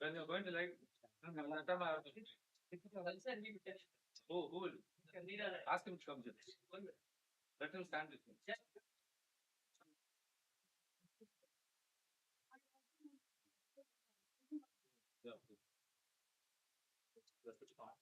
When you're going to like, who will ask him to come to this? Let him stand with me. Yeah. That's the part.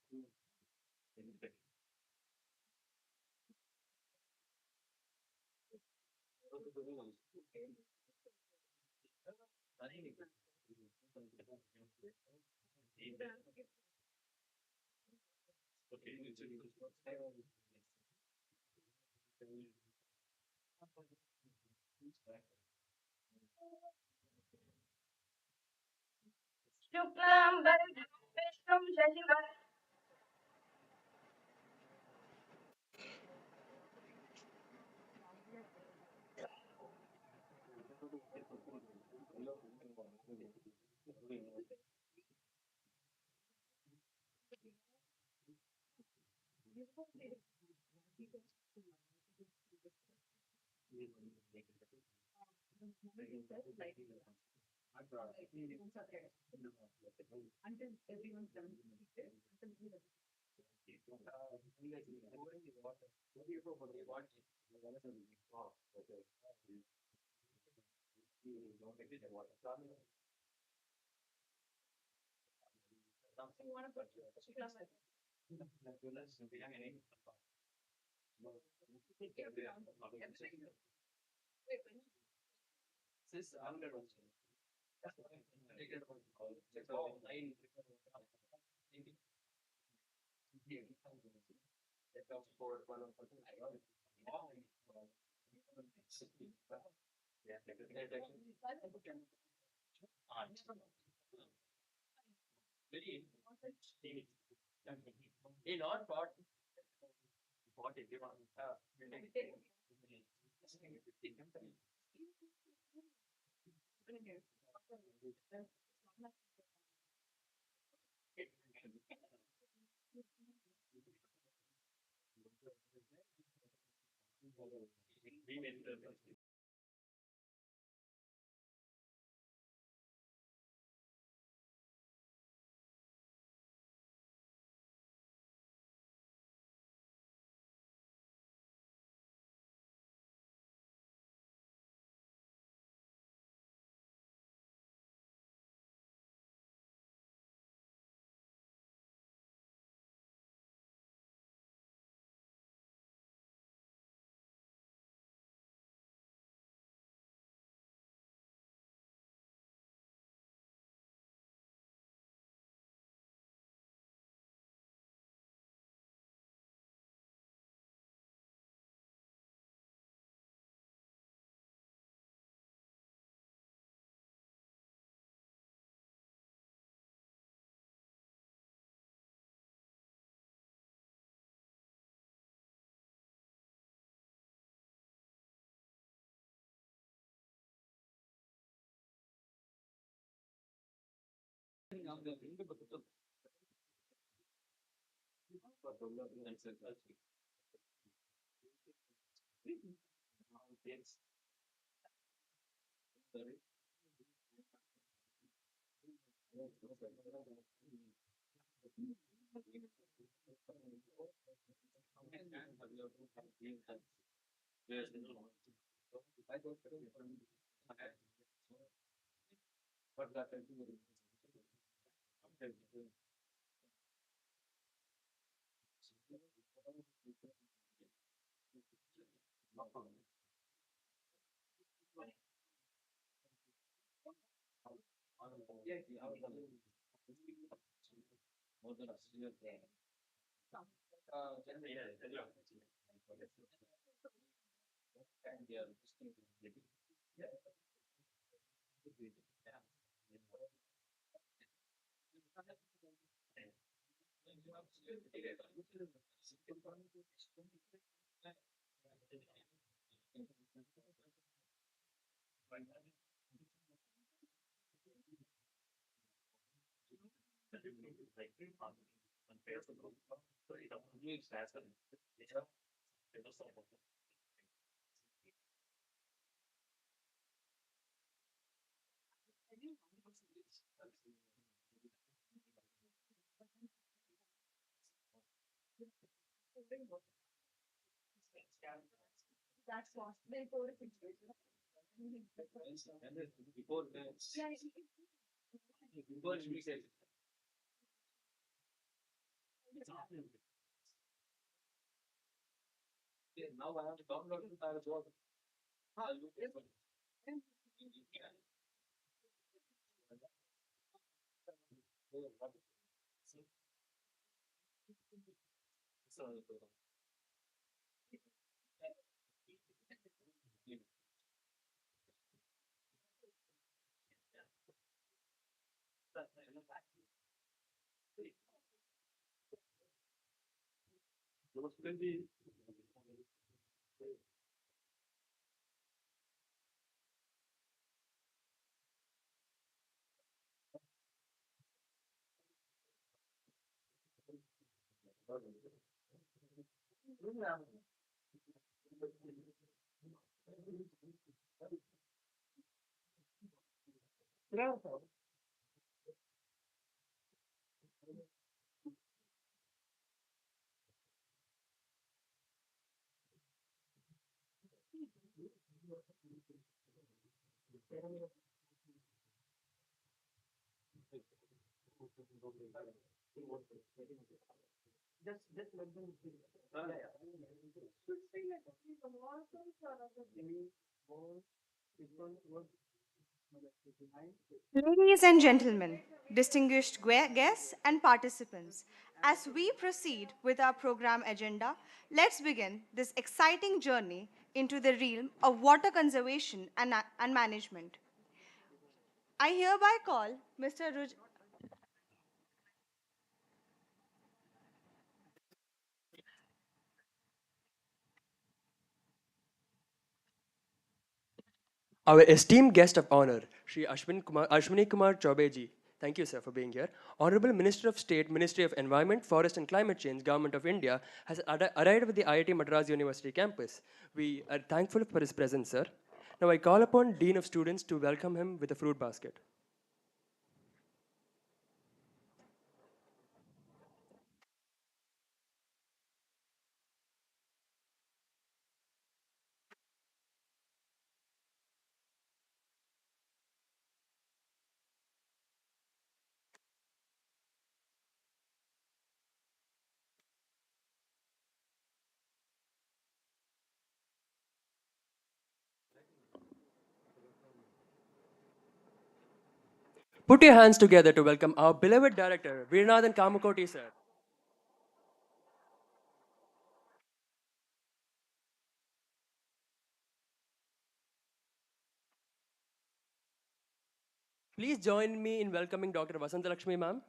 Shuklam Bharadram Vishnu Shashivarnam Ladies and gentlemen, distinguished guests and participants, as we proceed with our program agenda, let's begin this exciting journey into the realm of water conservation and management. I hereby call Mr. Our esteemed guest of honor, Shri Ashwini Kumar Choubey ji. Thank you, sir, for being here. Honorable Minister of State, Ministry of Environment, Forest and Climate Change, Government of India, has arrived at the IIT Madras University campus. We are thankful for his presence, sir. Now I call upon Dean of Students to welcome him with a fruit basket. Put your hands together to welcome our beloved director, Veeranathan Kamakoti, sir. Please join me in welcoming Dr. Vasanta Lakshmi, ma'am.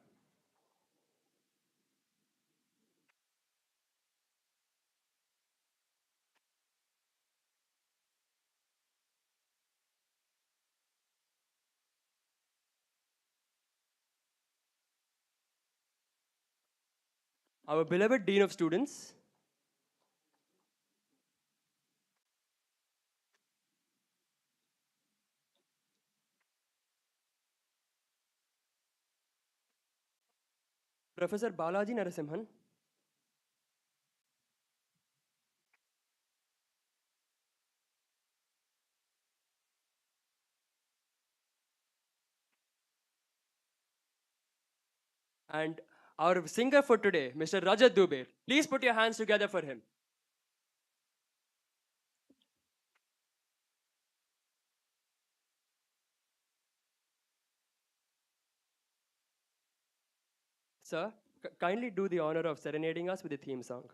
Our beloved Dean of Students, Professor Balaji Narasimhan. And our singer for today, Mr. Rajat Dubey. Please put your hands together for him. Sir, kindly do the honor of serenading us with the theme song.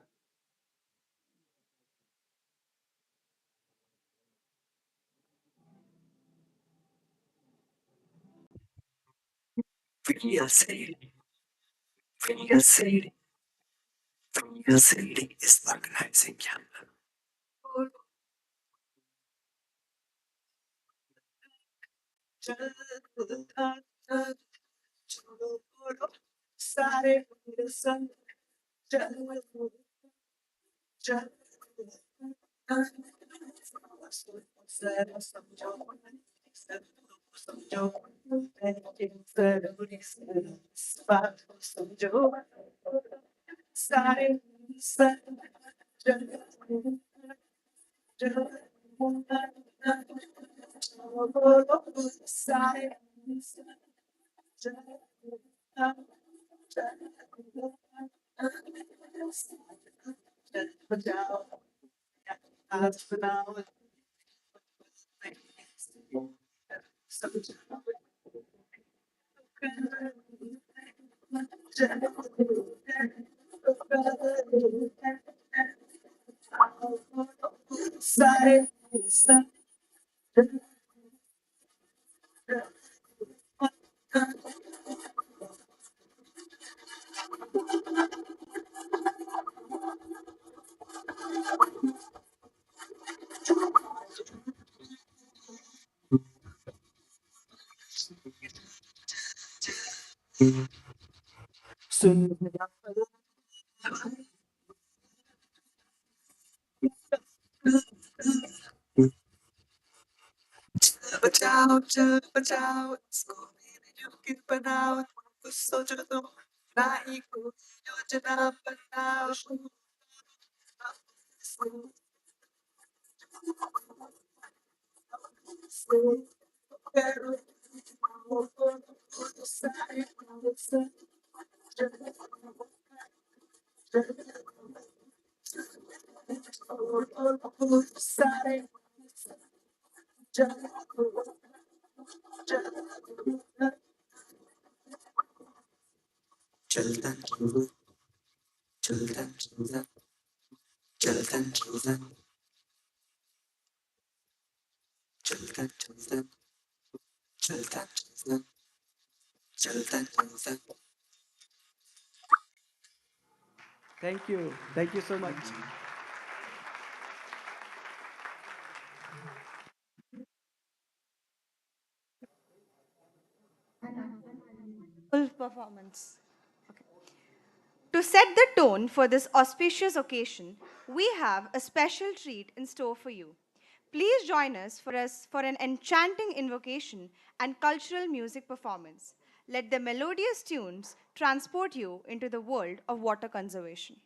Real City, Real City, Real City is organizing camp. बचाओ चल बचाओ इसको मेरे युग बनाओ कुछ सोचो तो नहीं कोई योजना बनाओ चलता चलता चलता चलता चलता चलता चलता चलता चलता चलता चलता Thank you. Thank you so much. Full performance. To set the tone for this auspicious occasion, we have a special treat in store for you. Please join us for an enchanting invocation and cultural music performance. Let the melodious tunes transport you into the world of water conservation.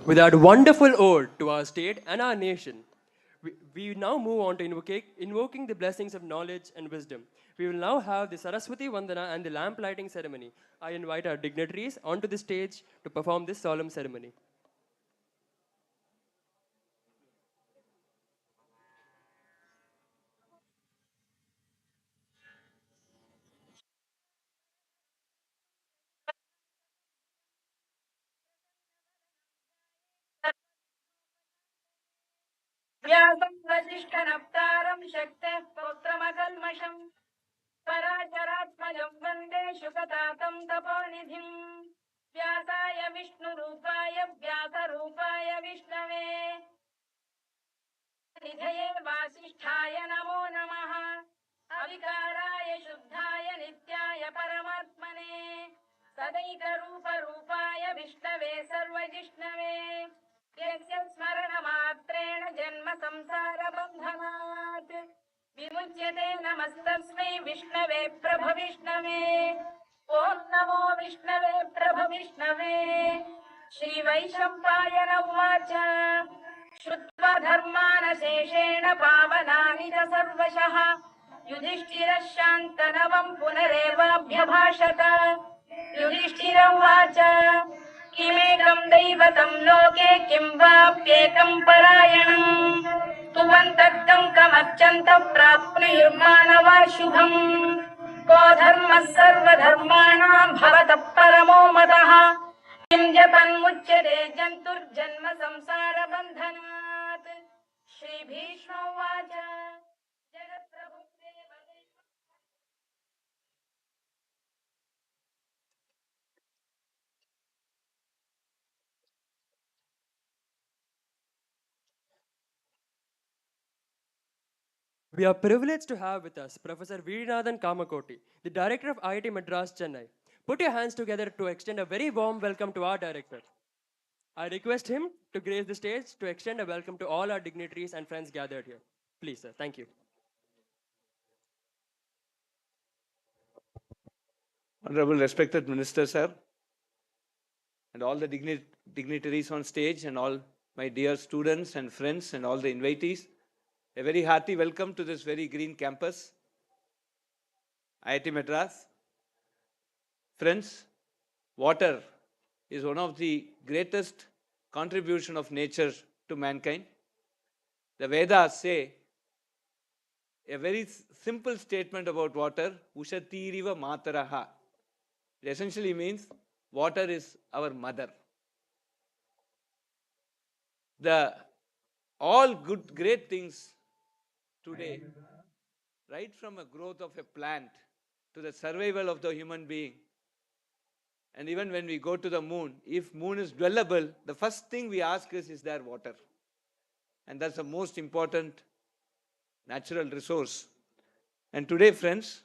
With that wonderful ode to our state and our nation, we now move on to invoking the blessings of knowledge and wisdom. We will now have the Saraswati Vandana and the lamp lighting ceremony. I invite our dignitaries onto the stage to perform this solemn ceremony. व्यासं वसिष्ठनप्तारं शक्तेः पौत्रमकल्मषम् पराशरात्मजं वन्दे शुकतातं तपोनिधिम् व्यासाय विष्णुरूपाय व्यासरूपाय विष्णवे निधये वासिष्ठाय नमो नमः अविकाराय शुद्धाय नित्याय परमात्मने सदैकरूपरूपाय विष्णवे सर्वजिष्णवे यस्य स्मरणमात्रेण जन्म संसारबन्धनात् विमुच्यते नमस्तस्मै विष्णवे प्रभविष्णवे ॐ नमो विष्णवे प्रभविष्णवे श्रीवैशम्पायन उवाच श्रुत्वा धर्मानशेषेण पावनानि च सर्वशः युधिष्ठिरः शान्तनवं पुनरेवाभ्यभाषत युधिष्ठिर उवाच किमेकं दैवतं लोके किं वाप्येकं परायणम् तुवन्तः कमर्चन्तः प्राप्नुयुर्मानवा शुभम् को धर्मः सर्वधर्माणां भवतः परमो मतः किं जपन्मुच्यते जन्तुर्जन्म संसारबन्धनात् श्रीभीष्म उवाच We are privileged to have with us Professor Veeranathan Kamakoti, the Director of IIT Madras, Chennai. Put your hands together to extend a very warm welcome to our Director. I request him to grace the stage to extend a welcome to all our dignitaries and friends gathered here. Please, sir. Thank you. Honorable respected Minister, sir, and all the dignitaries on stage, and all my dear students and friends and all the invitees, a very hearty welcome to this very green campus, IIT Madras. Friends, water is one of the greatest contribution of nature to mankind. The Vedas say a very simple statement about water, Ushatiriva Mataraha. It essentially means water is our mother. All great things today, right from a growth of a plant to the survival of the human being, and even when we go to the moon, if moon is dwellable, the first thing we ask is there water? And that's the most important natural resource. And today, friends,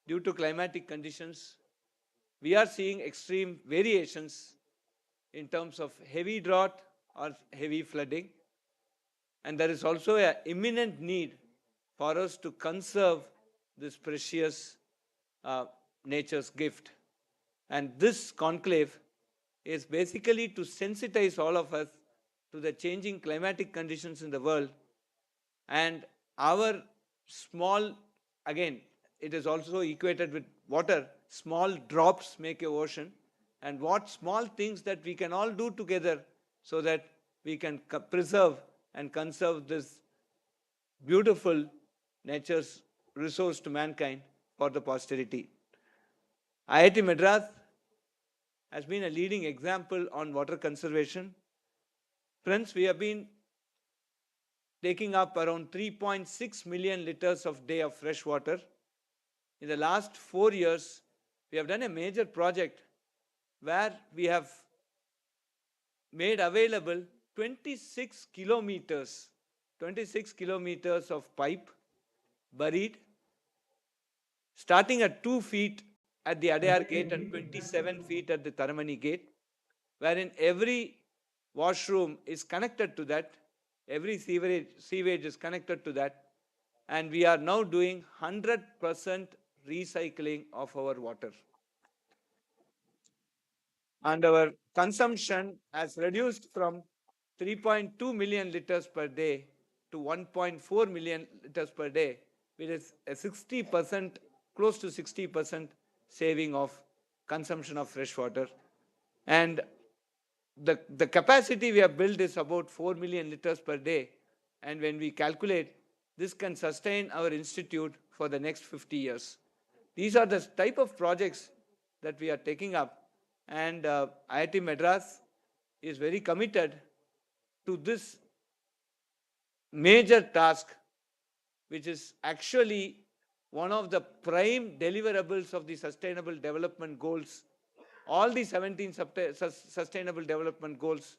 due to climatic conditions, we are seeing extreme variations in terms of heavy drought or heavy flooding. And there is also an imminent need for us to conserve this precious nature's gift. And this conclave is basically to sensitize all of us to the changing climatic conditions in the world. And our small, again, it is also equated with water, small drops make a ocean, and what small things that we can all do together so that we can preserve and conserve this beautiful nature's resource to mankind for the posterity. IIT Madras has been a leading example on water conservation. Friends, we have been taking up around 3.6 million liters of day of fresh water. In the last 4 years, we have done a major project where we have made available 26 kilometers of pipe buried, starting at 2 feet at the Adayar gate and 27 feet at the Taramani gate, wherein every washroom is connected to that, every sewage is connected to that, and we are now doing 100% recycling of our water. And our consumption has reduced from 3.2 million liters per day to 1.4 million liters per day, which is a 60%, close to 60% saving of consumption of fresh water. And the capacity we have built is about 4 million liters per day. And when we calculate, this can sustain our institute for the next 50 years. These are the type of projects that we are taking up. And IIT Madras is very committed to this major task, which is actually one of the prime deliverables of the Sustainable Development Goals. All the 17 Sustainable Development Goals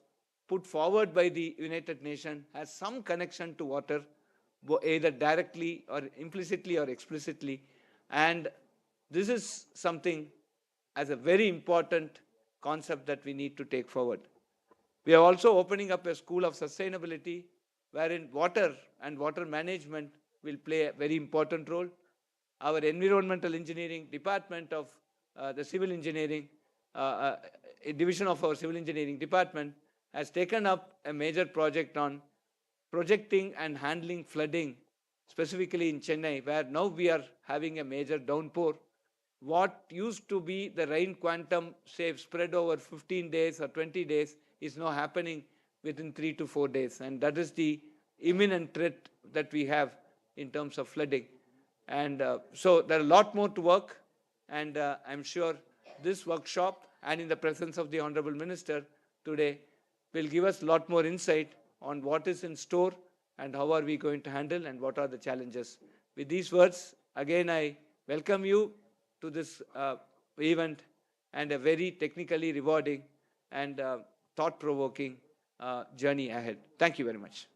put forward by the United Nations has some connection to water, either directly or implicitly or explicitly. And this is something as a very important concept that we need to take forward. We are also opening up a school of sustainability wherein water and water management will play a very important role. Our environmental engineering department of the civil engineering, a division of our civil engineering department, has taken up a major project on projecting and handling flooding, specifically in Chennai, where now we are having a major downpour. What used to be the rain quantum, say, spread over 15 days or 20 days, is now happening within 3 to 4 days. And that is the imminent threat that we have in terms of flooding. And so there are a lot more to work. And I'm sure this workshop and in the presence of the Honorable Minister today will give us a lot more insight on what is in store and how are we going to handle and what are the challenges. With these words, again, I welcome you to this event and a very technically rewarding and thought-provoking journey ahead. Thank you very much.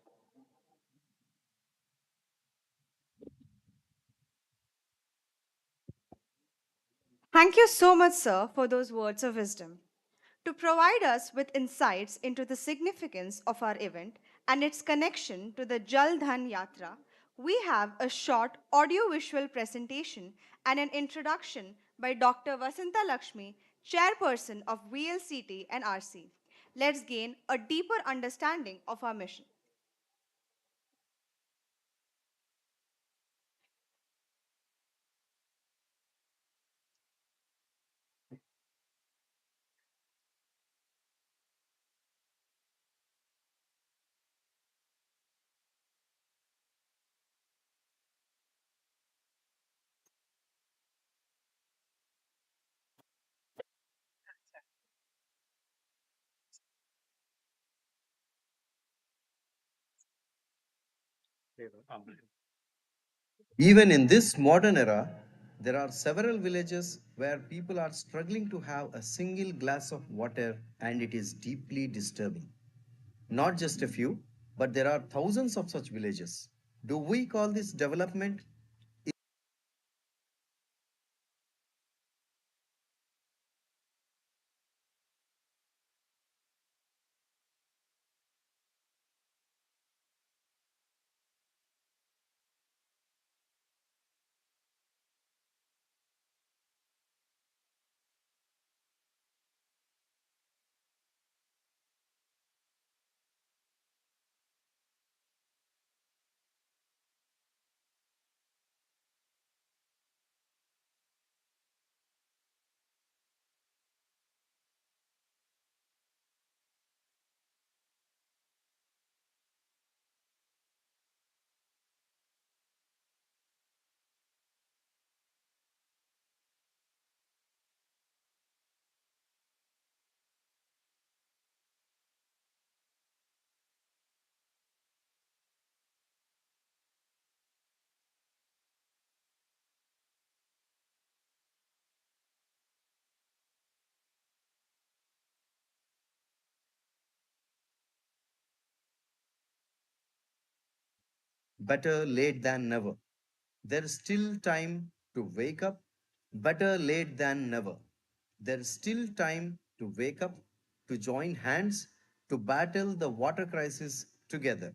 Thank you so much, sir, for those words of wisdom. To provide us with insights into the significance of our event and its connection to the Jal Dhan Yatra, we have a short audio-visual presentation and an introduction by Dr. Vasanta Lakshmi, Chairperson of VLCT and RC. Let's gain a deeper understanding of our mission. Even in this modern era, there are several villages where people are struggling to have a single glass of water, and it is deeply disturbing. Not just a few, but there are thousands of such villages. Do we call this development? better late than never. There is still time to wake up. Better late than never. There is still time to wake up, to join hands, to battle the water crisis together.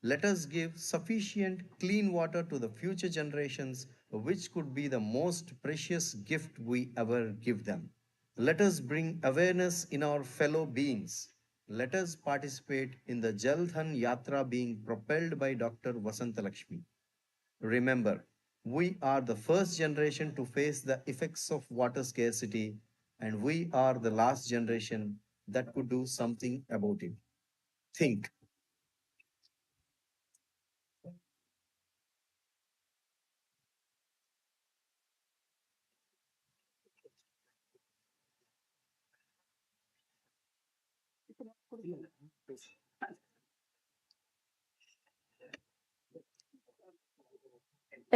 Let us give sufficient clean water to the future generations, which could be the most precious gift we ever give them. Let us bring awareness in our fellow beings. Let us participate in the Jal Dhan Yatra being propelled by Dr. Vasantalakshmi. Remember, we are the first generation to face the effects of water scarcity, and we are the last generation that could do something about it. Think.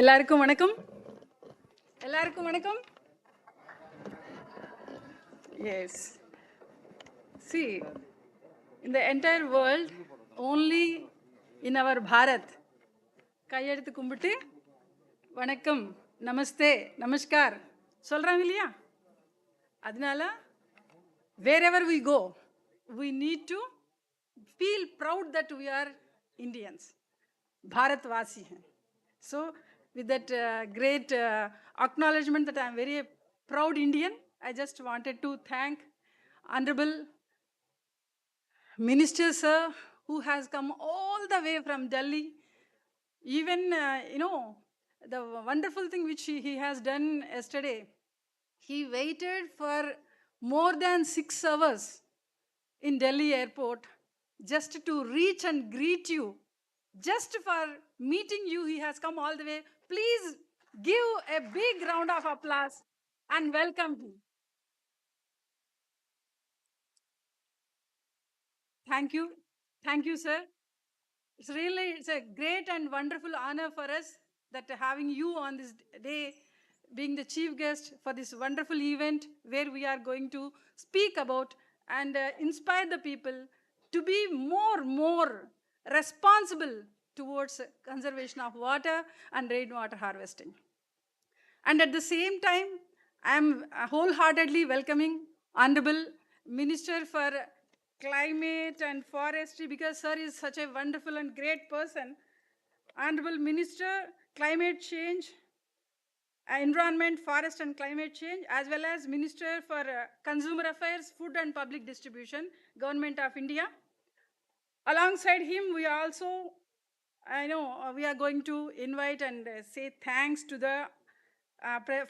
எல்லாருக்கும் வணக்கம். எல்லாருக்கும் வணக்கம். Yes. See, in the entire world, only in our Bharat, கையெடுத்து கும்பிட்டு வணக்கம், நமஸ்தே, நமஸ்கார் சொல்றாங்க இல்லையா? அதனால wherever we go, we need to feel proud that we are Indians. Bharatvasi hain. So, with that great acknowledgement that I am very proud Indian, I just wanted to thank Honorable Minister Sir, who has come all the way from Delhi. Even, the wonderful thing which he has done yesterday, he waited for more than 6 hours in Delhi airport just to reach and greet you. Just for meeting you, he has come all the way. Please give a big round of applause and welcome him. Thank you. Thank you, sir. It's a great and wonderful honor for us that having you on this day, being the chief guest for this wonderful event where we are going to speak about and inspire the people to be more responsible towards conservation of water and rainwater harvesting. And at the same time, I am wholeheartedly welcoming Honorable Minister for Climate and Forestry, because sir is such a wonderful and great person. Honorable Minister, Climate Change, Environment, Forest and Climate Change, as well as Minister for Consumer Affairs, Food and Public Distribution, Government of India. Alongside him, we also, we are going to invite and say thanks to the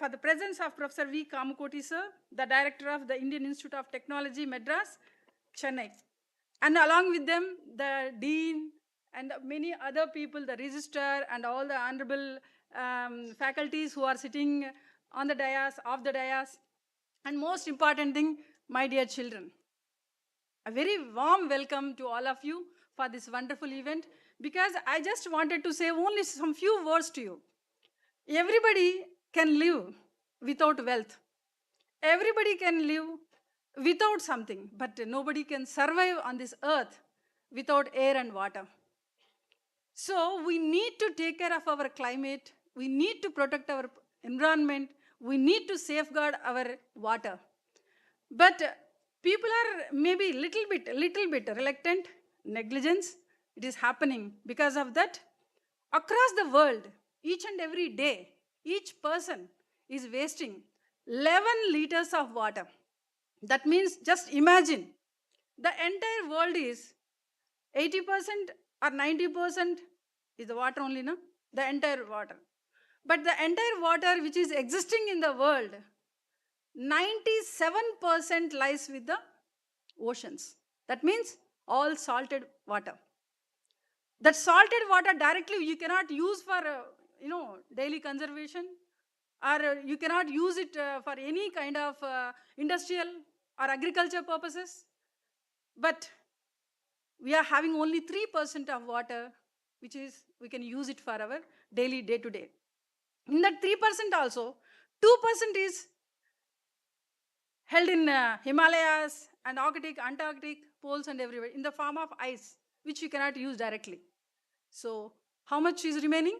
for the presence of Professor V. Kamakoti sir, the Director of the Indian Institute of Technology, Madras, Chennai. And along with them, the Dean and many other people, the Registrar and all the honorable faculties who are sitting on the dais, off the dais. And most important thing, my dear children. A very warm welcome to all of you for this wonderful event, because I just wanted to say only some few words to you. Everybody can live without wealth. Everybody can live without something, but nobody can survive on this earth without air and water. So we need to take care of our climate. We need to protect our environment. We need to safeguard our water. But people are maybe little bit reluctant, negligence. It is happening. Because of that, across the world, each and every day, each person is wasting 11 liters of water. That means, just imagine, the entire world is 80% or 90% is the water only, no? The entire water. But the entire water which is existing in the world, 97% lies with the oceans. That means all salted water. That salted water directly you cannot use for daily conservation, or you cannot use it for any kind of industrial or agriculture purposes. But we are having only 3% of water, which is we can use it for our daily day-to-day. In that 3% also, 2% is held in Himalayas and Arctic, Antarctic poles and everywhere in the form of ice, which you cannot use directly. So How much is remaining?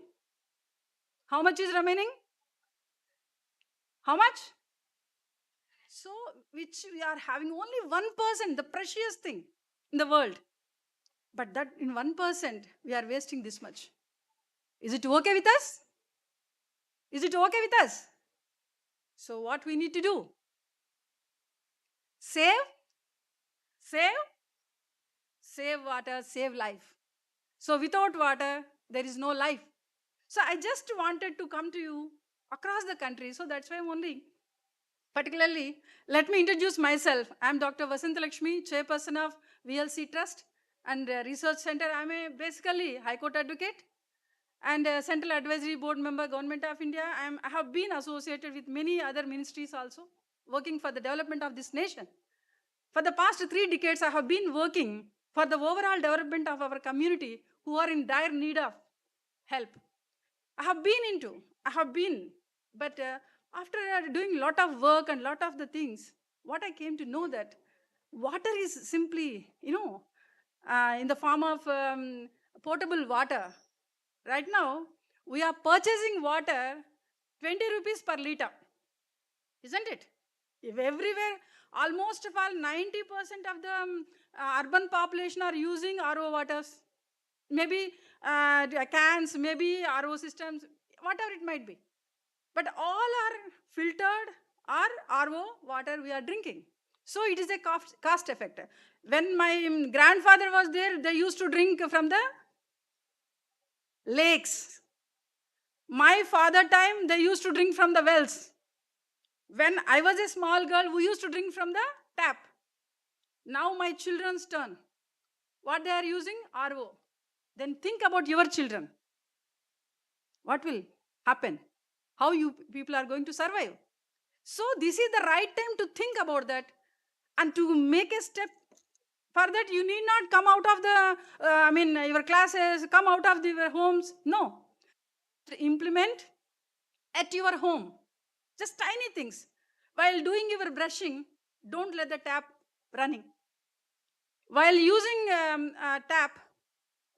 How much is remaining? How much? So, which we are having only 1%, the precious thing in the world. But that in 1%, we are wasting this much. Is it okay with us? Is it okay with us? So what we need to do? Save, save, save water, save life. So without water, there is no life. So I just wanted to come to you across the country. So that's why I'm only, particularly, let me introduce myself. I'm Dr. Vasant Lakshmi, chairperson of VLC Trust and Research Center. I'm basically High Court advocate and Central Advisory Board member, Government of India. I have been associated with many other ministries also, working for the development of this nation. For the past 3 decades, I have been working for the overall development of our community who are in dire need of help. But after doing lot of work and lot of the things, what I came to know that water is simply, in the form of potable water. Right now, we are purchasing water 20 rupees per liter, isn't it? If everywhere, almost of all 90% of the urban population are using RO waters, maybe cans, maybe RO systems, whatever it might be. But all are filtered or RO water we are drinking. So it is a cost effect. When my grandfather was there, they used to drink from the lakes. My father time, they used to drink from the wells. When I was a small girl, we used to drink from the tap. Now my children's turn. What they are using? RO. Then think about your children. What will happen? How you people are going to survive? So this is the right time to think about that and to make a step. For that, you need not come out of the, your classes, come out of your homes. No. Implement at your home. Just tiny things. While doing your brushing, don't let the tap running. While using a tap,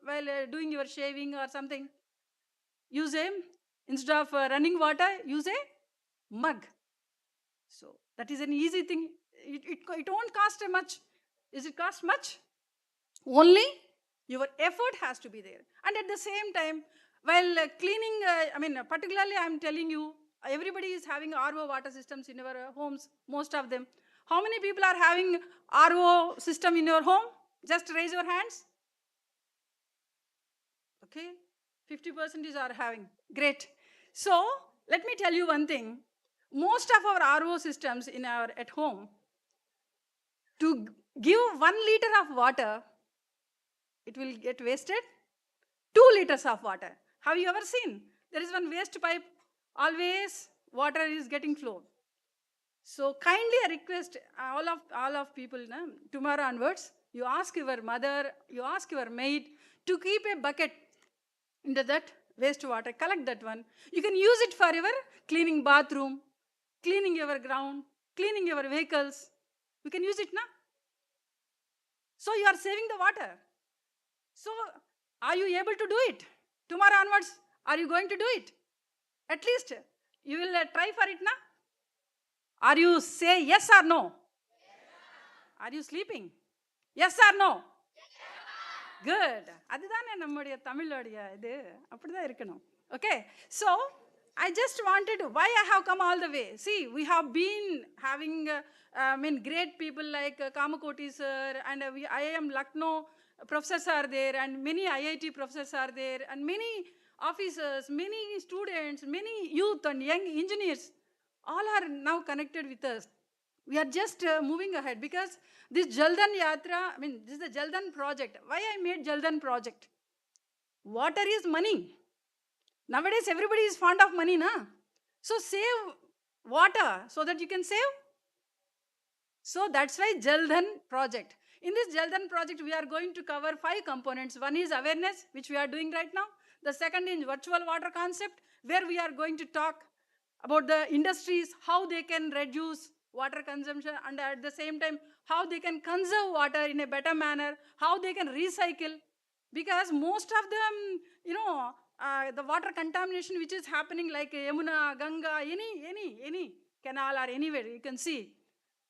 while doing your shaving or something, instead of running water, use a mug. So that is an easy thing. It won't cost much. Is it cost much? Only your effort has to be there. And at the same time, while cleaning, particularly I'm telling you, everybody is having RO water systems in our homes, most of them. How many people are having RO system in your home? Just raise your hands. Okay, 50% are having. Great. So let me tell you one thing. Most of our RO systems at home, to give 1 liter of water, it will get wasted 2 liters of water. Have you ever seen? There is one waste pipe, always water is getting flowed. So kindly I request all of people, tomorrow onwards, you ask your mother, you ask your maid to keep a bucket into that wastewater, collect that one. You can use it for your cleaning bathroom, cleaning your ground, cleaning your vehicles. You can use it now. So you are saving the water. So are you able to do it? Tomorrow onwards, are you going to do it? At least you will try for it now. Are you say yes or no? Are you sleeping? Yes or no? Good. அதுதானே நம்முடைய தமிழோடைய இது அப்படிதான் இருக்கணும். Okay. So I just wanted to, why I have come all the way. See, we have been having great people like Kamakoti sir, and IIM Lucknow professors are there, and many IIT professors are there, and many officers, many students, many youth and young engineers, all are now connected with us. We are just moving ahead because this Jal Dhan Yatra, this is the Jal Dhan project. Why I made Jal Dhan project? Water is money. Nowadays, everybody is fond of money, na? So save water so that you can save. So that's why Jal Dhan project. In this Jal Dhan project, we are going to cover 5 components. One is awareness, which we are doing right now. The second is virtual water concept, where we are going to talk about the industries, how they can reduce water consumption, and at the same time, how they can conserve water in a better manner, how they can recycle. because most of them, the water contamination which is happening like Yamuna, Ganga, any canal or anywhere, you can see.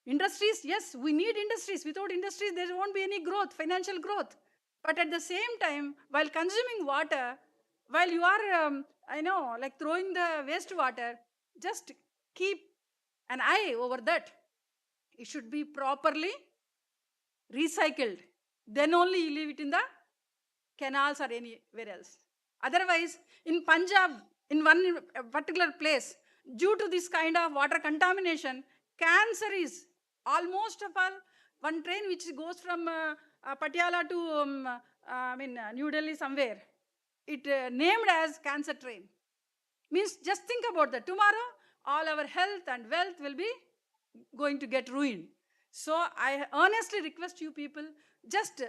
Industries, yes, we need industries. Without industries, there won't be any growth, financial growth. But at the same time, while consuming water, while you are, like throwing the wastewater, just keep an eye over that. It should be properly recycled. Then only you leave it in the canals or anywhere else. Otherwise, in Punjab, in one particular place, due to this kind of water contamination, cancer is almost of all one train which goes from Patiala to New Delhi somewhere. It named as cancer train. Means just think about that. Tomorrow, all our health and wealth will be going to get ruined. So I earnestly request you people, just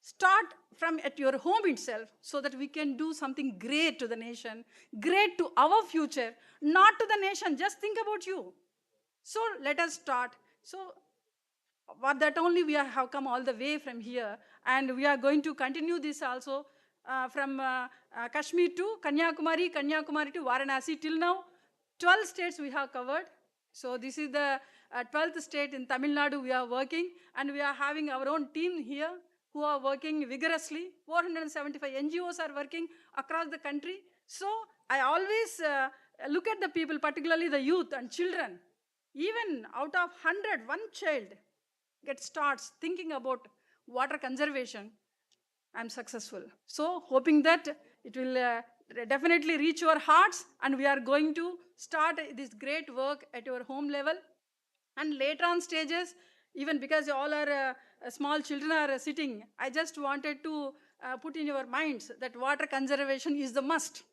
start from at your home itself so that we can do something great to the nation, great to our future, not to the nation. Just think about you. So let us start. So for that only we have come all the way from here, and we are going to continue this also from Kashmir to Kanyakumari, Kanyakumari to Varanasi. Till now, 12 states we have covered. So this is the 12th state in Tamil Nadu we are working, and we are having our own team here who are working vigorously. 475 NGOs are working across the country. So I always look at the people, particularly the youth and children. Even out of 100, one child starts thinking about water conservation, I'm successful. So hoping that it will definitely reach your hearts, and we are going to start this great work at your home level. And later on stages, even because all our small children are sitting, I just wanted to put in your minds that water conservation is the must.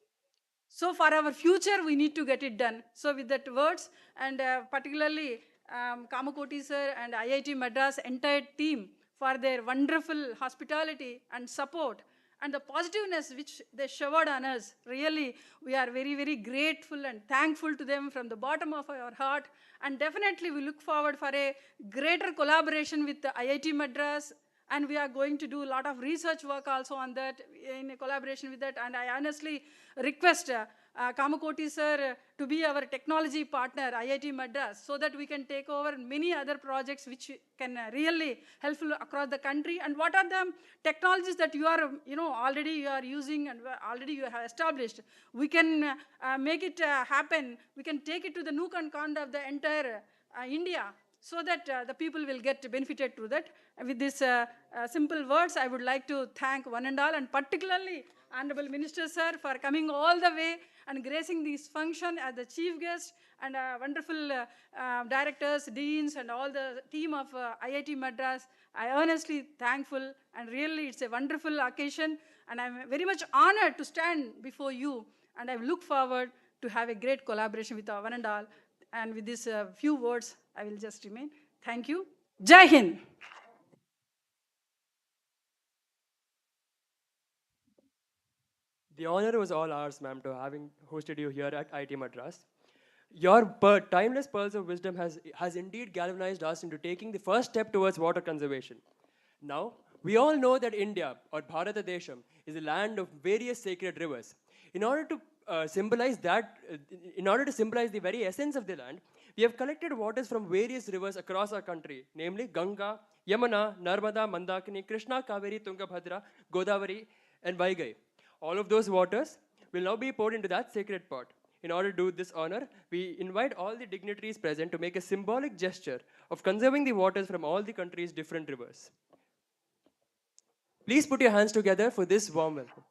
So for our future, we need to get it done. So with that words, and particularly Kamakoti sir and IIT Madras entire team for their wonderful hospitality and support and the positiveness which they showered on us. Really, we are very, very grateful and thankful to them from the bottom of our heart. And definitely we look forward for a greater collaboration with the IIT Madras, and we are going to do a lot of research work also on that in collaboration with that. And I honestly request Kamakoti sir to be our technology partner, IIT Madras, so that we can take over many other projects which can really helpful across the country. And what are the technologies that you are, already you are using and already you have established? We can make it happen. We can take it to the nook and corner of the entire India, so that the people will get benefited through that. With these simple words, I would like to thank one and all, and particularly Honorable Minister Sir for coming all the way and gracing this function as the chief guest, and wonderful directors, deans, and all the team of IIT Madras. I earnestly thankful, and really it's a wonderful occasion, and I'm very much honored to stand before you, and I look forward to have a great collaboration with one and all. And with these few words, I will just remain. Thank you. Jai Hind. The honor was all ours, ma'am, to having hosted you here at IIT Madras. Your timeless pearls of wisdom has indeed galvanized us into taking the first step towards water conservation. Now, we all know that India, or Bharata Desham, is a land of various sacred rivers. In order to symbolize the very essence of the land, we have collected waters from various rivers across our country, namely Ganga, Yamuna, Narmada, Mandakini, Krishna, Kaveri, Tungabhadra, Godavari, and Vaigai. All of those waters will now be poured into that sacred pot. In order to do this honor, we invite all the dignitaries present to make a symbolic gesture of conserving the waters from all the country's different rivers. Please put your hands together for this warm welcome.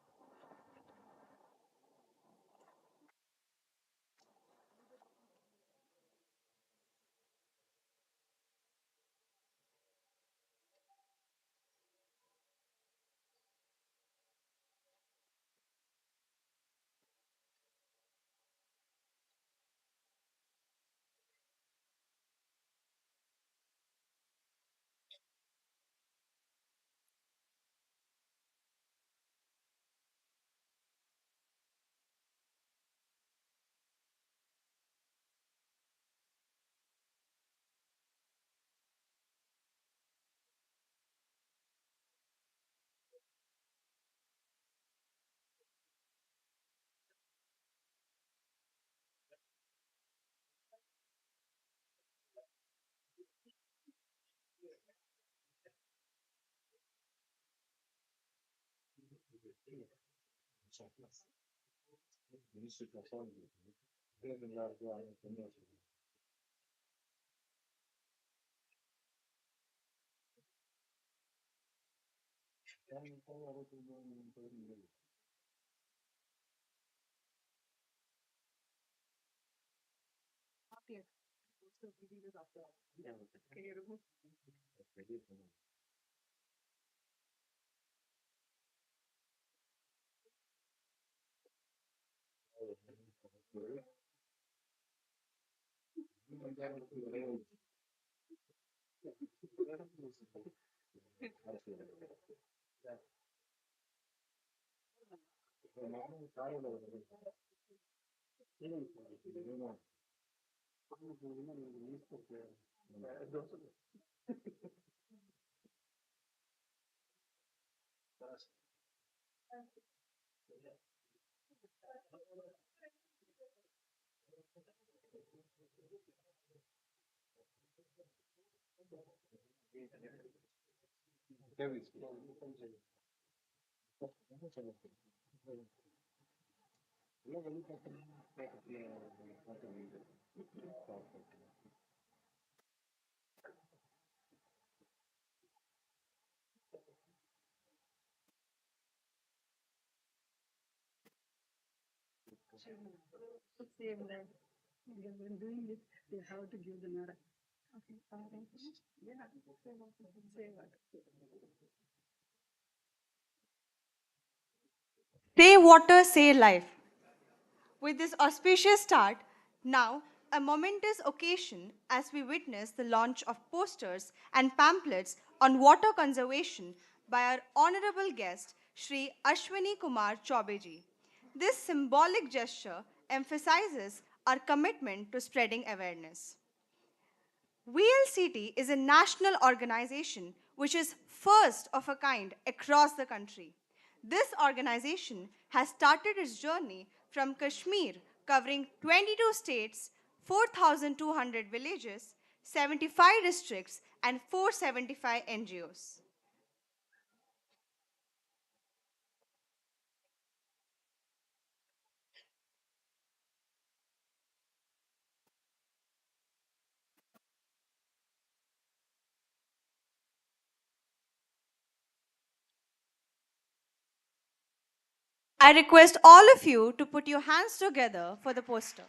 Say water, say life. With this auspicious start, now a momentous occasion as we witness the launch of posters and pamphlets on water conservation by our honorable guest, Shri Ashwini Kumar Chaubeji. This symbolic gesture emphasizes our commitment to spreading awareness. VLCT is a national organization which is first of a kind across the country. This organization has started its journey from Kashmir, covering 22 states, 4,200 villages, 75 districts, and 475 NGOs. I request all of you to put your hands together for the poster.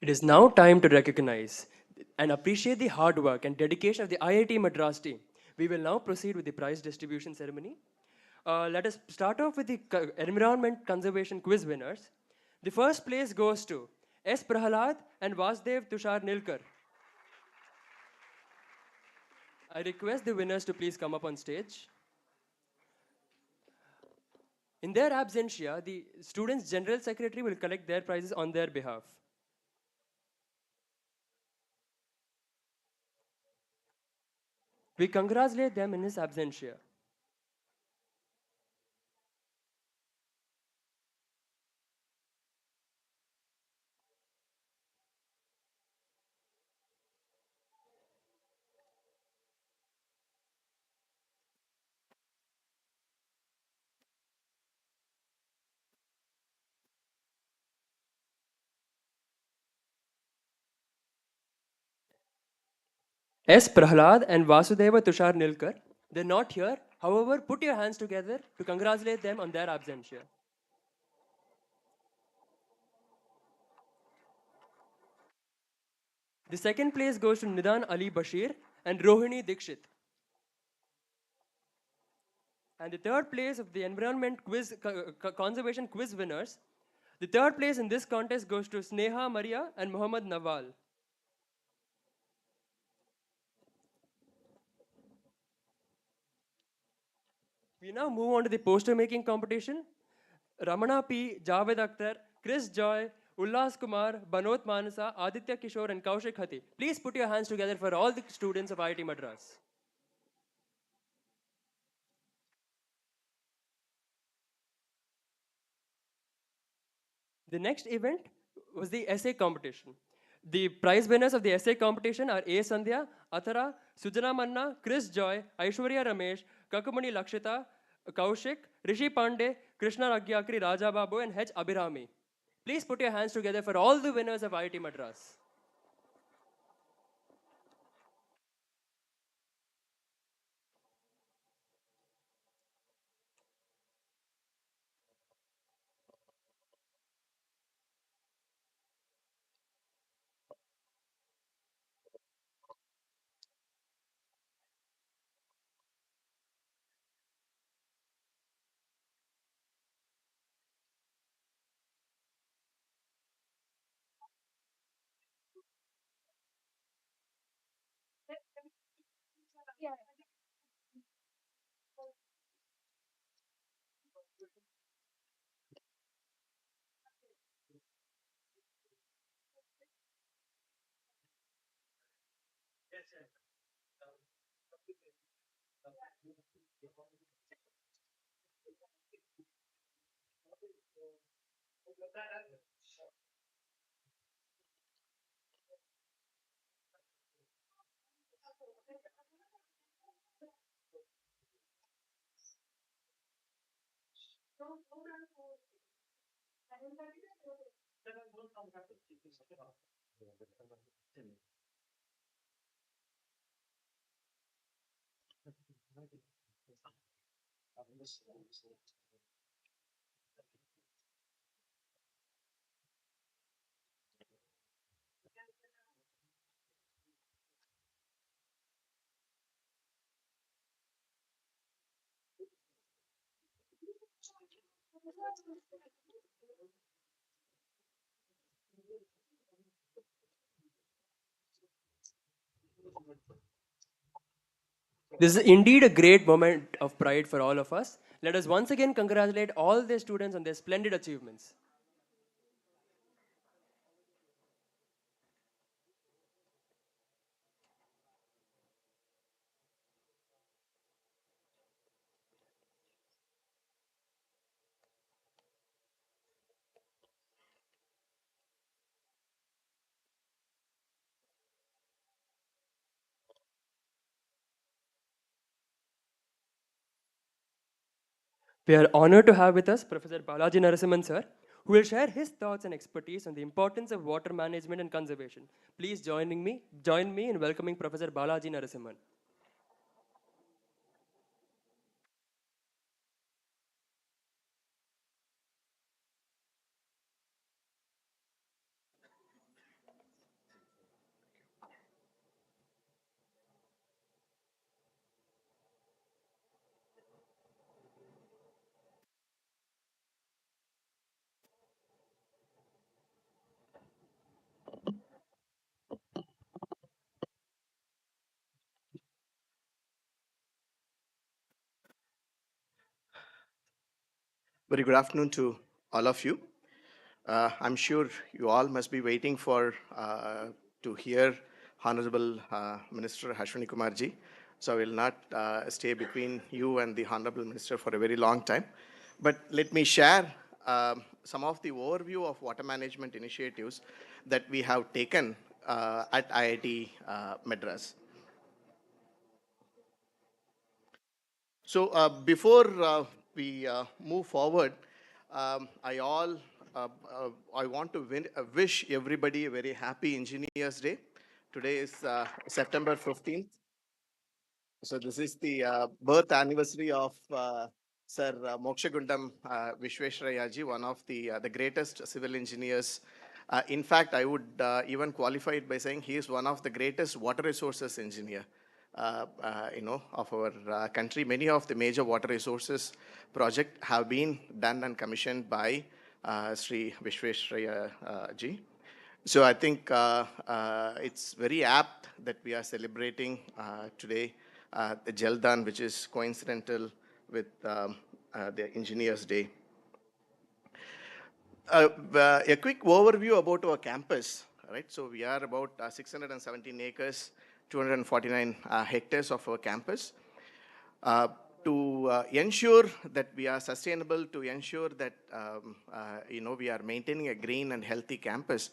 It is now time to recognize and appreciate the hard work and dedication of the IIT Madras team. We will now proceed with the prize distribution ceremony. Let us start off with the environment conservation quiz winners. The first place goes to S. Prahalad and Vasdev Tushar Nilkar. I request the winners to please come up on stage. In their absentia, the students' general secretary will collect their prizes on their behalf. We congratulate them in his absentia. S. Prahlad and Vasudeva Tushar Nilkar. They're not here. However, put your hands together to congratulate them on their absentia. The second place goes to Nidan Ali Bashir and Rohini Dikshit. And the third place of the environment quiz conservation quiz winners. The third place in this contest goes to Sneha Maria and Muhammad Nawal. We now move on to the poster making competition. Ramana P, Javed Akhtar, Chris Joy, Ullas Kumar, Banot Manasa, Aditya Kishore, and Kaushik Hati. Please put your hands together for all the students of IIT Madras. The next event was the essay competition. The prize winners of the essay competition are A. Sandhya, Athara, Sujana Manna, Chris Joy, Aishwarya Ramesh, Kakumani Lakshita, Kaushik, Rishi Pandey, Krishna Ragyakri, Raja Babu, and H. Abhirami. Please put your hands together for all the winners of IIT Madras. This is indeed a great moment of pride for all of us. Let us once again congratulate all the students on their splendid achievements. We are honored to have with us Professor Balaji Narasimhan sir, who will share his thoughts and expertise on the importance of water management and conservation. Please join me in welcoming Professor Balaji Narasimhan. Very good afternoon to all of you. I'm sure you all must be waiting for to hear Honorable Minister Ashwini Kumarji. So I will not stay between you and the Honorable Minister for a very long time. But let me share some of the overview of water management initiatives that we have taken at IIT Madras. So before we move forward, I want to wish everybody a very happy Engineers Day. Today is September 15th. So this is the birth anniversary of Sir Mokshagundam Vishweshwarayaji, one of the greatest civil engineers. In fact, I would even qualify it by saying he is one of the greatest water resources engineer. Of our country. Many of the major water resources project have been done and commissioned by Sri Vishweshwaraya ji. So I think it's very apt that we are celebrating today the Jal Dhan, which is coincidental with the Engineers Day. A quick overview about our campus. Right, so we are about 617 acres, 249 hectares of our campus. To ensure that we are sustainable, to ensure that we are maintaining a green and healthy campus,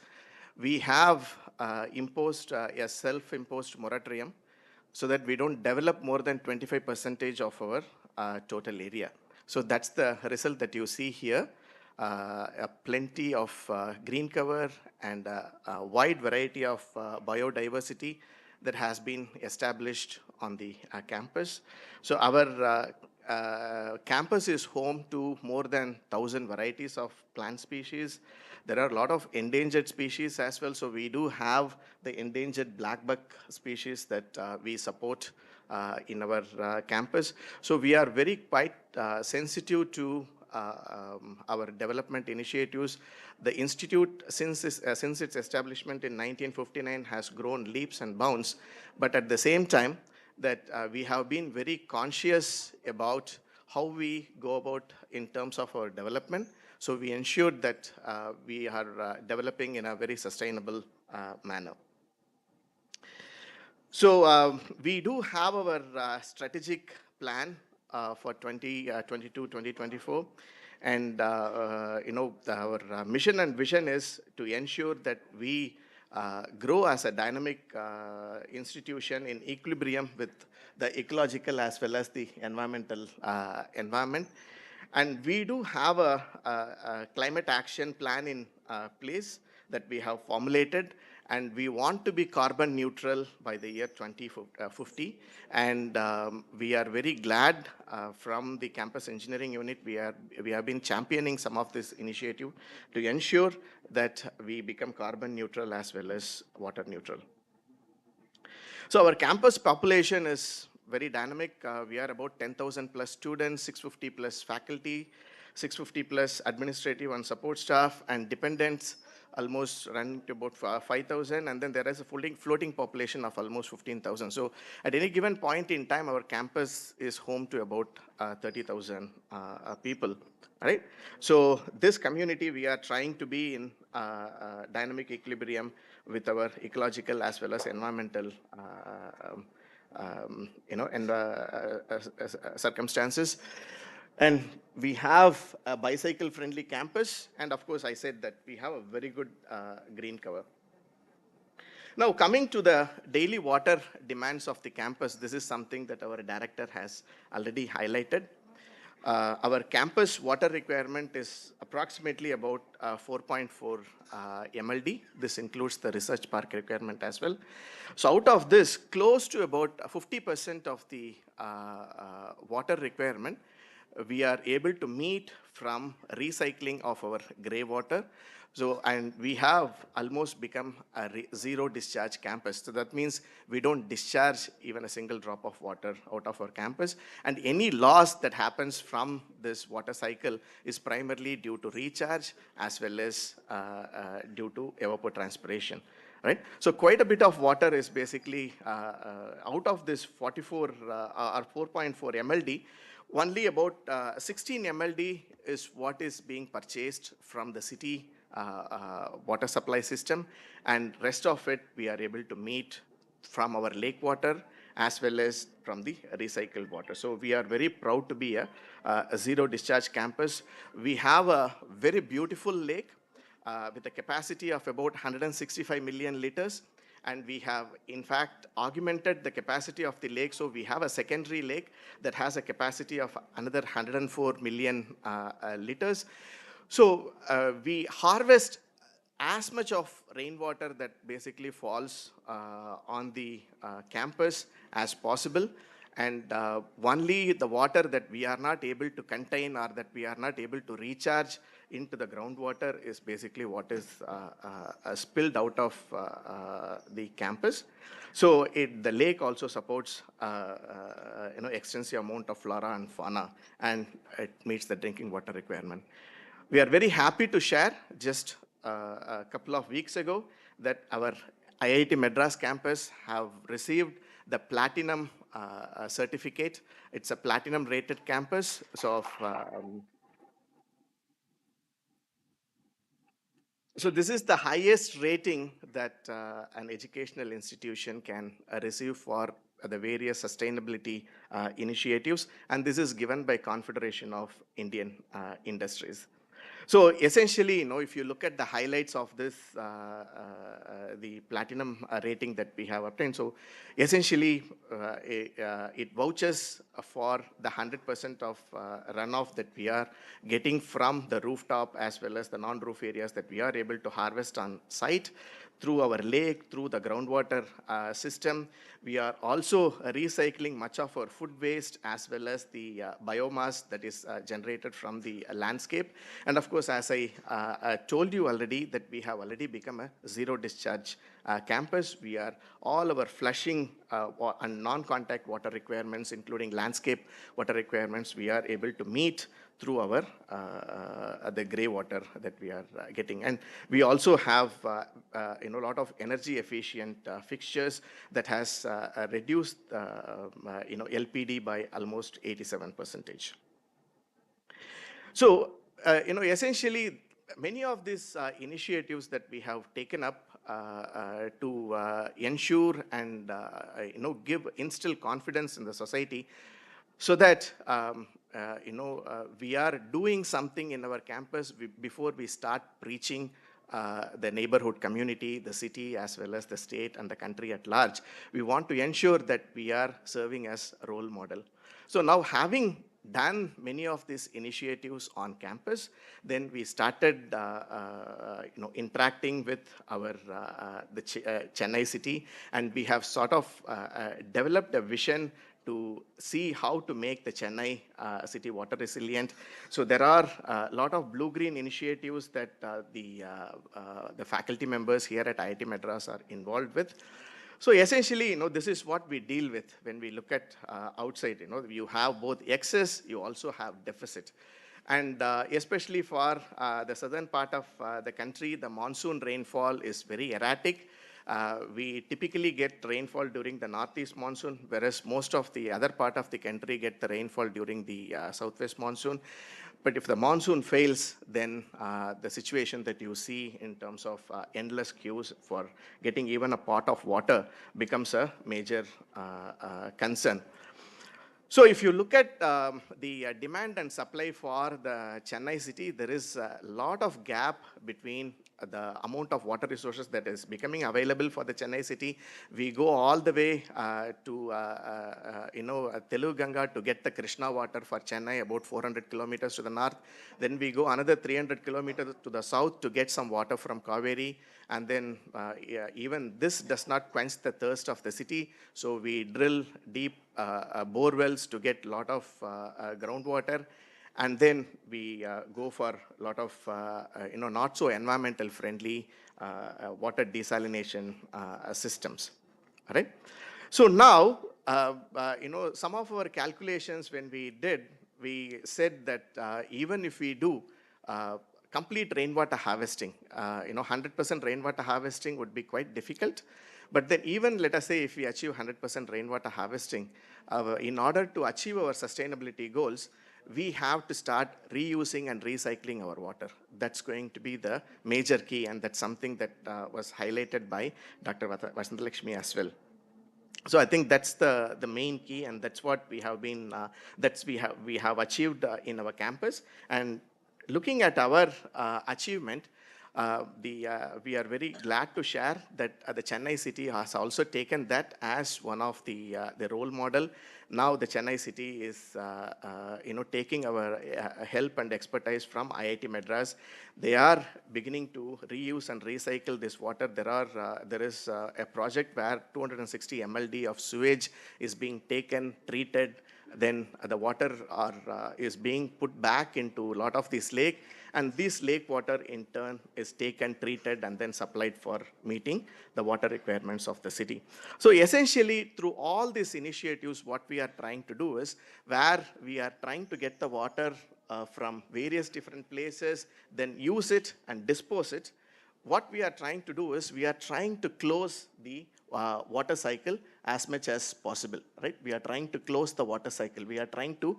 we have imposed a self-imposed moratorium so that we don't develop more than 25% of our total area. So that's the result that you see here. Plenty of green cover and a wide variety of biodiversity that has been established on the campus. So our campus is home to more than 1,000 varieties of plant species. There are a lot of endangered species as well. So we do have the endangered blackbuck species that we support in our campus. So we are very quite sensitive to our development initiatives. The institute, since its establishment in 1959, has grown leaps and bounds. But at the same time, that we have been very conscious about how we go about in terms of our development. So we ensured that we are developing in a very sustainable manner. So we do have our strategic plan for 2022-2024. And, our mission and vision is to ensure that we grow as a dynamic institution in equilibrium with the ecological as well as the environmental environment. And we do have a climate action plan in place that we have formulated, and we want to be carbon neutral by the year 2050. And we are very glad from the campus engineering unit, we have been championing some of this initiative to ensure that we become carbon neutral as well as water neutral. So our campus population is very dynamic. We are about 10,000 plus students, 650 plus faculty, 650 plus administrative and support staff, and dependents almost running to about 5,000, and then there is a floating population of almost 15,000. So at any given point in time, our campus is home to about 30,000 people, right? So this community, we are trying to be in dynamic equilibrium with our ecological as well as environmental circumstances. And we have a bicycle-friendly campus, and of course, I said that we have a very good green cover. Now, coming to the daily water demands of the campus, this is something that our director has already highlighted. Our campus water requirement is approximately about 4.4 MLD. This includes the research park requirement as well. So out of this, close to about 50% of the water requirement, we are able to meet from recycling of our grey water. So, and we have almost become a zero discharge campus. So that means we don't discharge even a single drop of water out of our campus. And any loss that happens from this water cycle is primarily due to recharge as well as due to evapotranspiration. Right? So quite a bit of water is basically out of this 44 or 4.4 MLD, only about 16 MLD is what is being purchased from the city water supply system, and rest of it we are able to meet from our lake water as well as from the recycled water. So we are very proud to be a zero discharge campus. We have a very beautiful lake with a capacity of about 165 million liters. And we have, in fact, augmented the capacity of the lake. So we have a secondary lake that has a capacity of another 104 million liters. So we harvest as much of rainwater that basically falls on the campus as possible. And only the water that we are not able to contain or that we are not able to recharge into the groundwater is basically what is spilled out of the campus. So the lake also supports extensive amount of flora and fauna, and it meets the drinking water requirement. We are very happy to share just a couple of weeks ago that our IIT Madras campus have received the platinum certificate. It's a platinum rated campus. So so this is the highest rating that an educational institution can receive for the various sustainability initiatives, and this is given by Confederation of Indian Industries. So essentially, if you look at the highlights of this, the platinum rating that we have obtained, so essentially it vouches for the 100% of runoff that we are getting from the rooftop as well as the non-roof areas that we are able to harvest on site through our lake, through the groundwater system. We are also recycling much of our food waste as well as the biomass that is generated from the landscape. And of course, as I told you already, that we have already become a zero discharge campus. We are all our flushing and non-contact water requirements, including landscape water requirements, we are able to meet through our the grey water that we are getting. And we also have a lot of energy efficient fixtures that has reduced LPD by almost 87%. So essentially many of these initiatives that we have taken up to ensure and instill confidence in the society, so that we are doing something in our campus before we start preaching the neighborhood community, the city, as well as the state and the country at large. We want to ensure that we are serving as a role model. So now, having done many of these initiatives on campus, then we started interacting with our the Chennai city, and we have sort of developed a vision to see how to make the Chennai city water resilient. So there are a lot of blue-green initiatives that the faculty members here at IIT Madras are involved with. So essentially, this is what we deal with when we look at outside. You have both excess, you also have deficit. And especially for the southern part of the country, the monsoon rainfall is very erratic. We typically get rainfall during the northeast monsoon, whereas most of the other part of the country get the rainfall during the southwest monsoon. But if the monsoon fails, then the situation that you see in terms of endless queues for getting even a pot of water becomes a major concern. So if you look at the demand and supply for the Chennai city, there is a lot of gap between the amount of water resources that is becoming available for the Chennai city. We go all the way to Teluganga to get the Krishna water for Chennai, about 400 kilometers to the north. Then we go another 300 kilometers to the south to get some water from Kaveri. And then even this does not quench the thirst of the city. So we drill deep bore wells to get a lot of groundwater. And then we go for a lot of not so environmental friendly water desalination systems. All right. So now, some of our calculations when we did, we said that even if we do complete rainwater harvesting, 100% rainwater harvesting would be quite difficult. But then even, let us say, if we achieve 100% rainwater harvesting, in order to achieve our sustainability goals, we have to start reusing and recycling our water. That's going to be the major key, and that's something that was highlighted by Dr. Vasantalakshmi as well. So I think that's the main key, and that's what we have been, we have achieved in our campus. And looking at our achievement, we are very glad to share that the Chennai city has also taken that as one of the role model. Now the Chennai city is taking our help and expertise from IIT Madras. They are beginning to reuse and recycle this water. There is a project where 260 MLD of sewage is being taken, treated, then the water is being put back into a lot of this lake, and this lake water in turn is taken, treated, and then supplied for meeting the water requirements of the city. So essentially, through all these initiatives, what we are trying to do is, where we are trying to get the water from various different places, then use it and dispose it. What we are trying to do is, we are trying to close the water cycle as much as possible, right? We are trying to close the water cycle. We are trying to,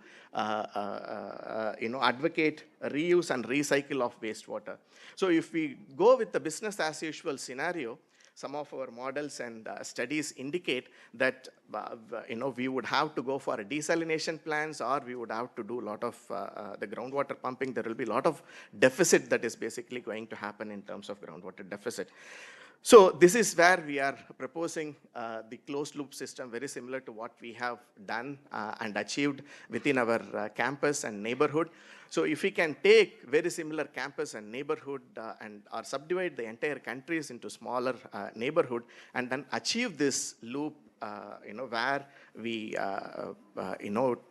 advocate reuse and recycle of wastewater. So if we go with the business as usual scenario, some of our models and studies indicate that we would have to go for a desalination plants, or we would have to do a lot of the groundwater pumping. There will be a lot of deficit that is basically going to happen in terms of groundwater deficit. So this is where we are proposing the closed loop system, very similar to what we have done and achieved within our campus and neighborhood. So if we can take very similar campus and neighborhood or subdivide the entire countries into smaller neighborhood, and then achieve this loop, where we,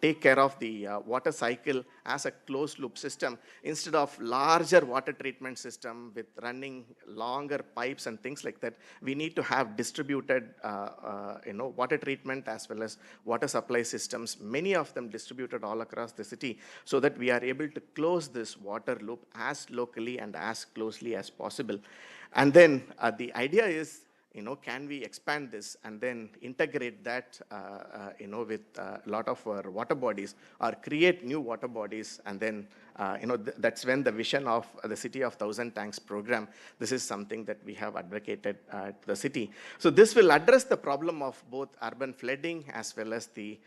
take care of the water cycle as a closed loop system, instead of larger water treatment system with running longer pipes and things like that. We need to have distributed, water treatment as well as water supply systems, many of them distributed all across the city, so that we are able to close this water loop as locally and as closely as possible. And then the idea is, can we expand this and then integrate that, with a lot of our water bodies, or create new water bodies, and then, that's when the vision of the City of 1,000 Tanks program, this is something that we have advocated to the city. So this will address the problem of both urban flooding as well as the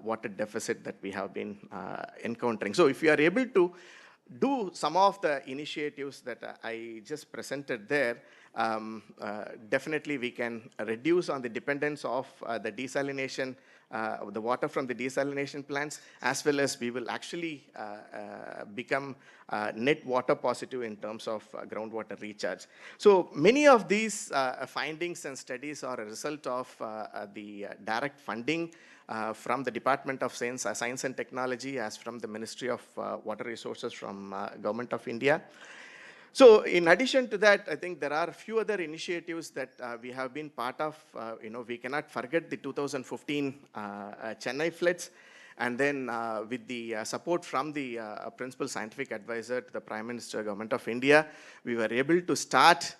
water deficit that we have been encountering. So if we are able to do some of the initiatives that I just presented there, definitely we can reduce on the dependence of the desalination, the water from the desalination plants, as well as we will actually become net water positive in terms of groundwater recharge. So many of these findings and studies are a result of the direct funding from the Department of Science and Technology, as from the Ministry of Water Resources from Government of India. So in addition to that, I think there are a few other initiatives that we have been part of. We cannot forget the 2015 Chennai floods. And then with the support from the Principal Scientific Advisor to the Prime Minister, Government of India, we were able to start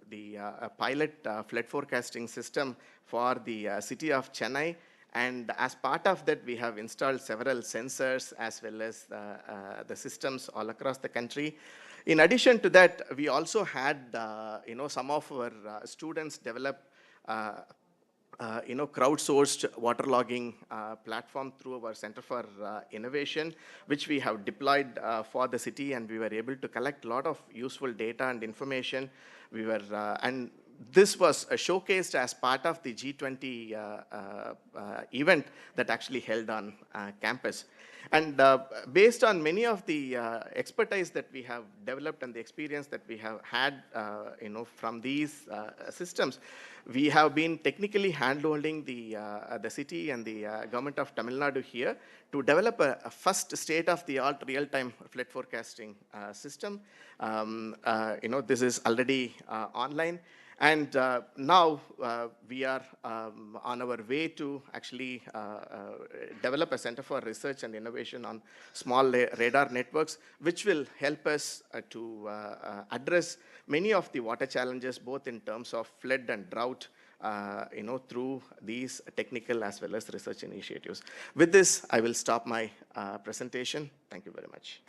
the pilot flood forecasting system for the city of Chennai. And as part of that, we have installed several sensors as well as the systems all across the country. In addition to that, we also had, some of our students develop crowdsourced waterlogging platform through our Center for Innovation, which we have deployed for the city, and we were able to collect a lot of useful data and information. And this was showcased as part of the G20 event that actually held on campus. And based on many of the expertise that we have developed and the experience that we have had, from these systems, we have been technically handholding the city and the government of Tamil Nadu here to develop a first state-of-the-art real-time flood forecasting system. This is already online. And now we are on our way to actually develop a Center for Research and Innovation on small radar networks, which will help us to address many of the water challenges, both in terms of flood and drought, through these technical as well as research initiatives. With this, I will stop my presentation. Thank you very much.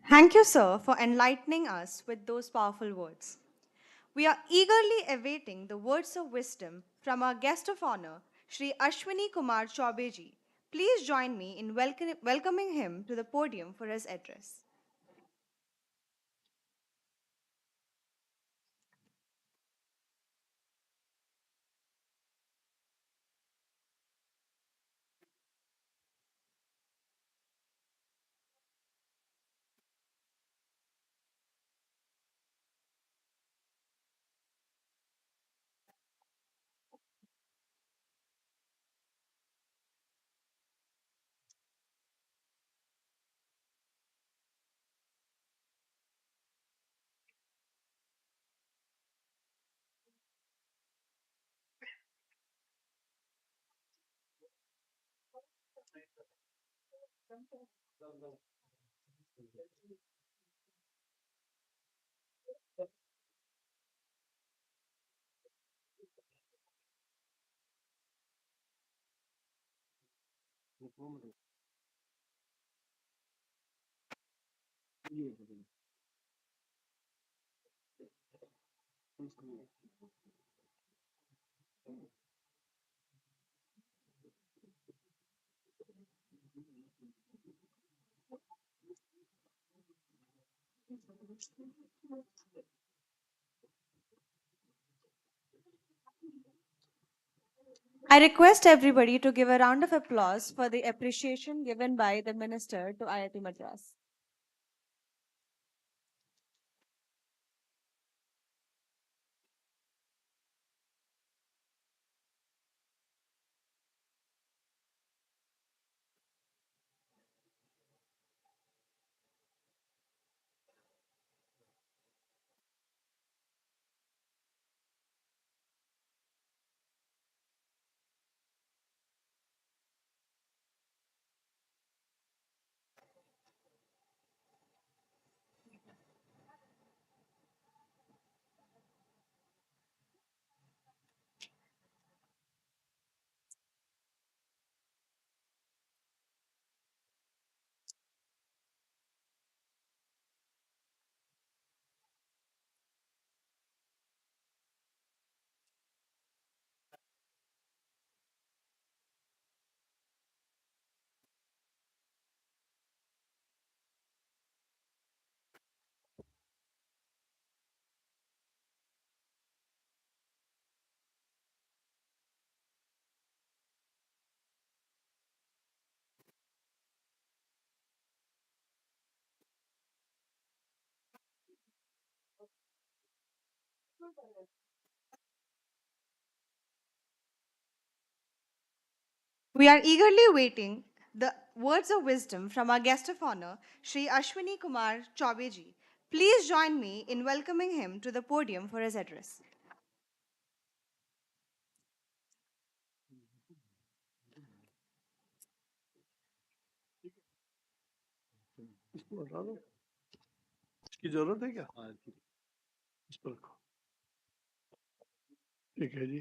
Thank you, sir, for enlightening us with those powerful words. We are eagerly awaiting the words of wisdom from our guest of honor, Shri Ashwini Kumar Choubeji. Please join me in welcoming him to the podium for his address. I request everybody to give a round of applause for the appreciation given by the minister to Iit Madras. We are eagerly waiting the words of wisdom from our guest of honor, Shri Ashwini Kumar Choubeji. Please join me in welcoming him to the podium for his address. इसको हटा दो इसकी जरूरत है क्या हाँ इस पर रखो ठीक है जी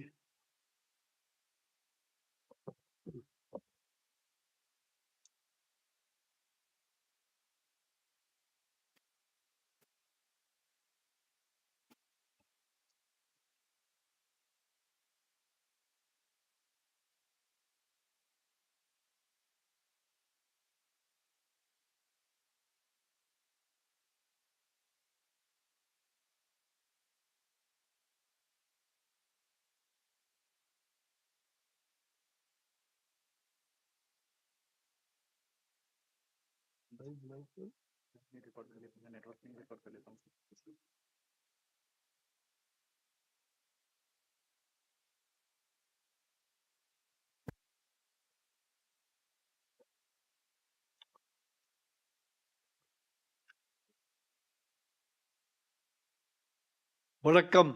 वणक्कम।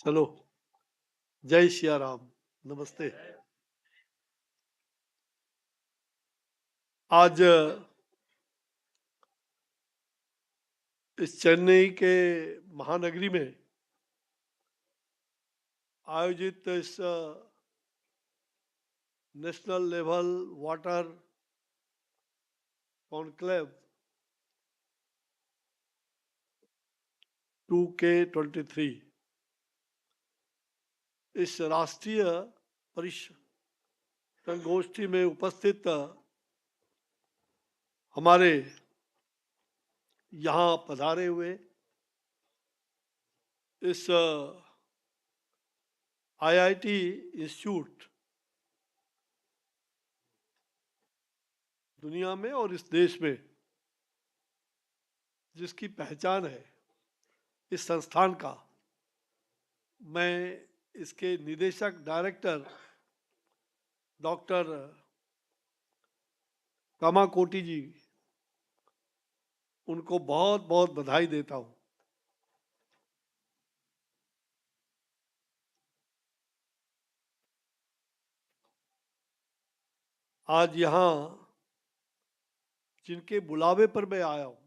चलो, जय सिया राम, नमस्ते। आज इस चेन्नई के महानगरी में आयोजित इस national level water conclave 2K23 इस राष्ट्रीय संगोष्ठी में उपस्थित हमारे यहाँ पधारे हुए इस IIT इंस्टीट्यूट दुनिया में और इस देश में जिसकी पहचान है इस संस्थान का, मैं इसके निदेशक डायरेक्टर डॉक्टर कामाकोटी जी, उनको बहुत बहुत बधाई देता हूँ। आज यहाँ जिनके बुलावे पर मैं आया हूँ,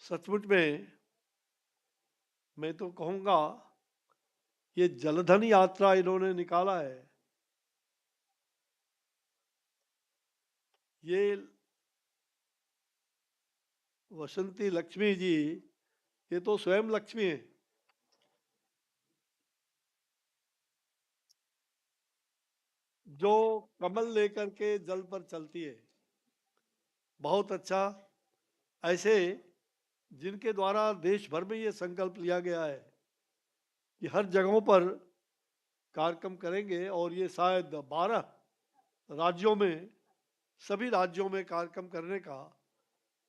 सचमुच में मैं तो कहूँगा ये जलधन यात्रा इन्होंने निकाला है, ये वसंती लक्ष्मी जी, ये तो स्वयं लक्ष्मी है। जो कमल लेकर के जल पर चलती है। बहुत अच्छा। ऐसे जिनके द्वारा देश भर में ये संकल्प लिया गया है कि हर जगहों पर कार्यक्रम करेंगे, और ये शायद 12 राज्यों में, सभी राज्यों में कार्यक्रम करने का,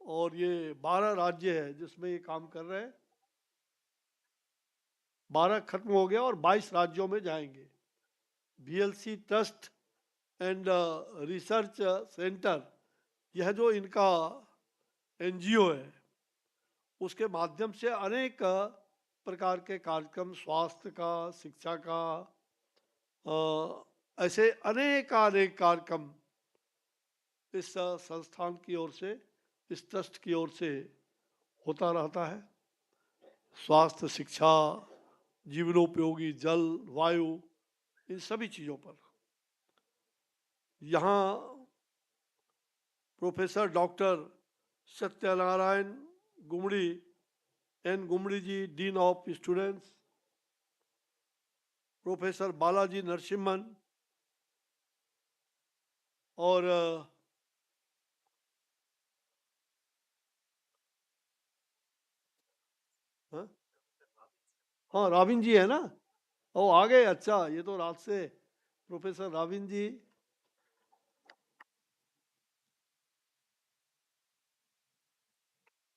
और ये 12 राज्य है जिसमें ये काम कर रहे हैं। 12 खत्म हो गया और 22 राज्यों में जाएंगे। BLC trust and research centre, यह जो इनका NGO है, उसके माध्यम से अनेक प्रकार के कार्यक्रम, स्वास्थ्य का, शिक्षा का, ऐसे अनेक कार्यक्रम इस संस्थान की ओर से, इस ट्रस्ट की ओर से होता रहता है। स्वास्थ्य, शिक्षा, जीवनोपयोगी जल, वायु, इन सभी चीज़ों पर। यहाँ professor doctor Satyanarayana Gumdi ji, dean of students, professor Balaji Narasimhan, और हाँ राविन जी है ना, ओ आ गए। अच्छा, ये तो रात से प्रोफेसर राविन जी,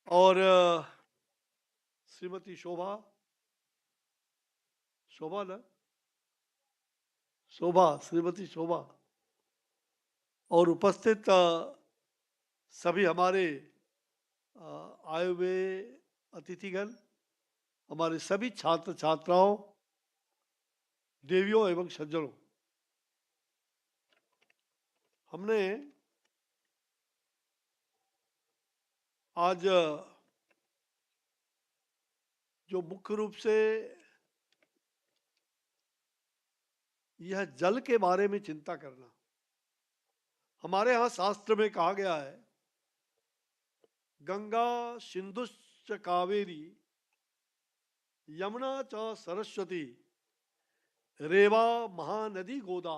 और श्रीमती शोभा ना, श्रीमती शोभा, और उपस्थित सभी हमारे आए हुए अतिथिगण, हमारे सभी छात्र छात्राओं, देवियों एवं सज्जनों। हमने आज जो मुख्य रूप से यह जल के बारे में चिंता करना, हमारे यहाँ शास्त्र में कहा गया है, गंगा सिंधुश्च कावेरी यमुना च सरस्वती रेवा महानदी गोदा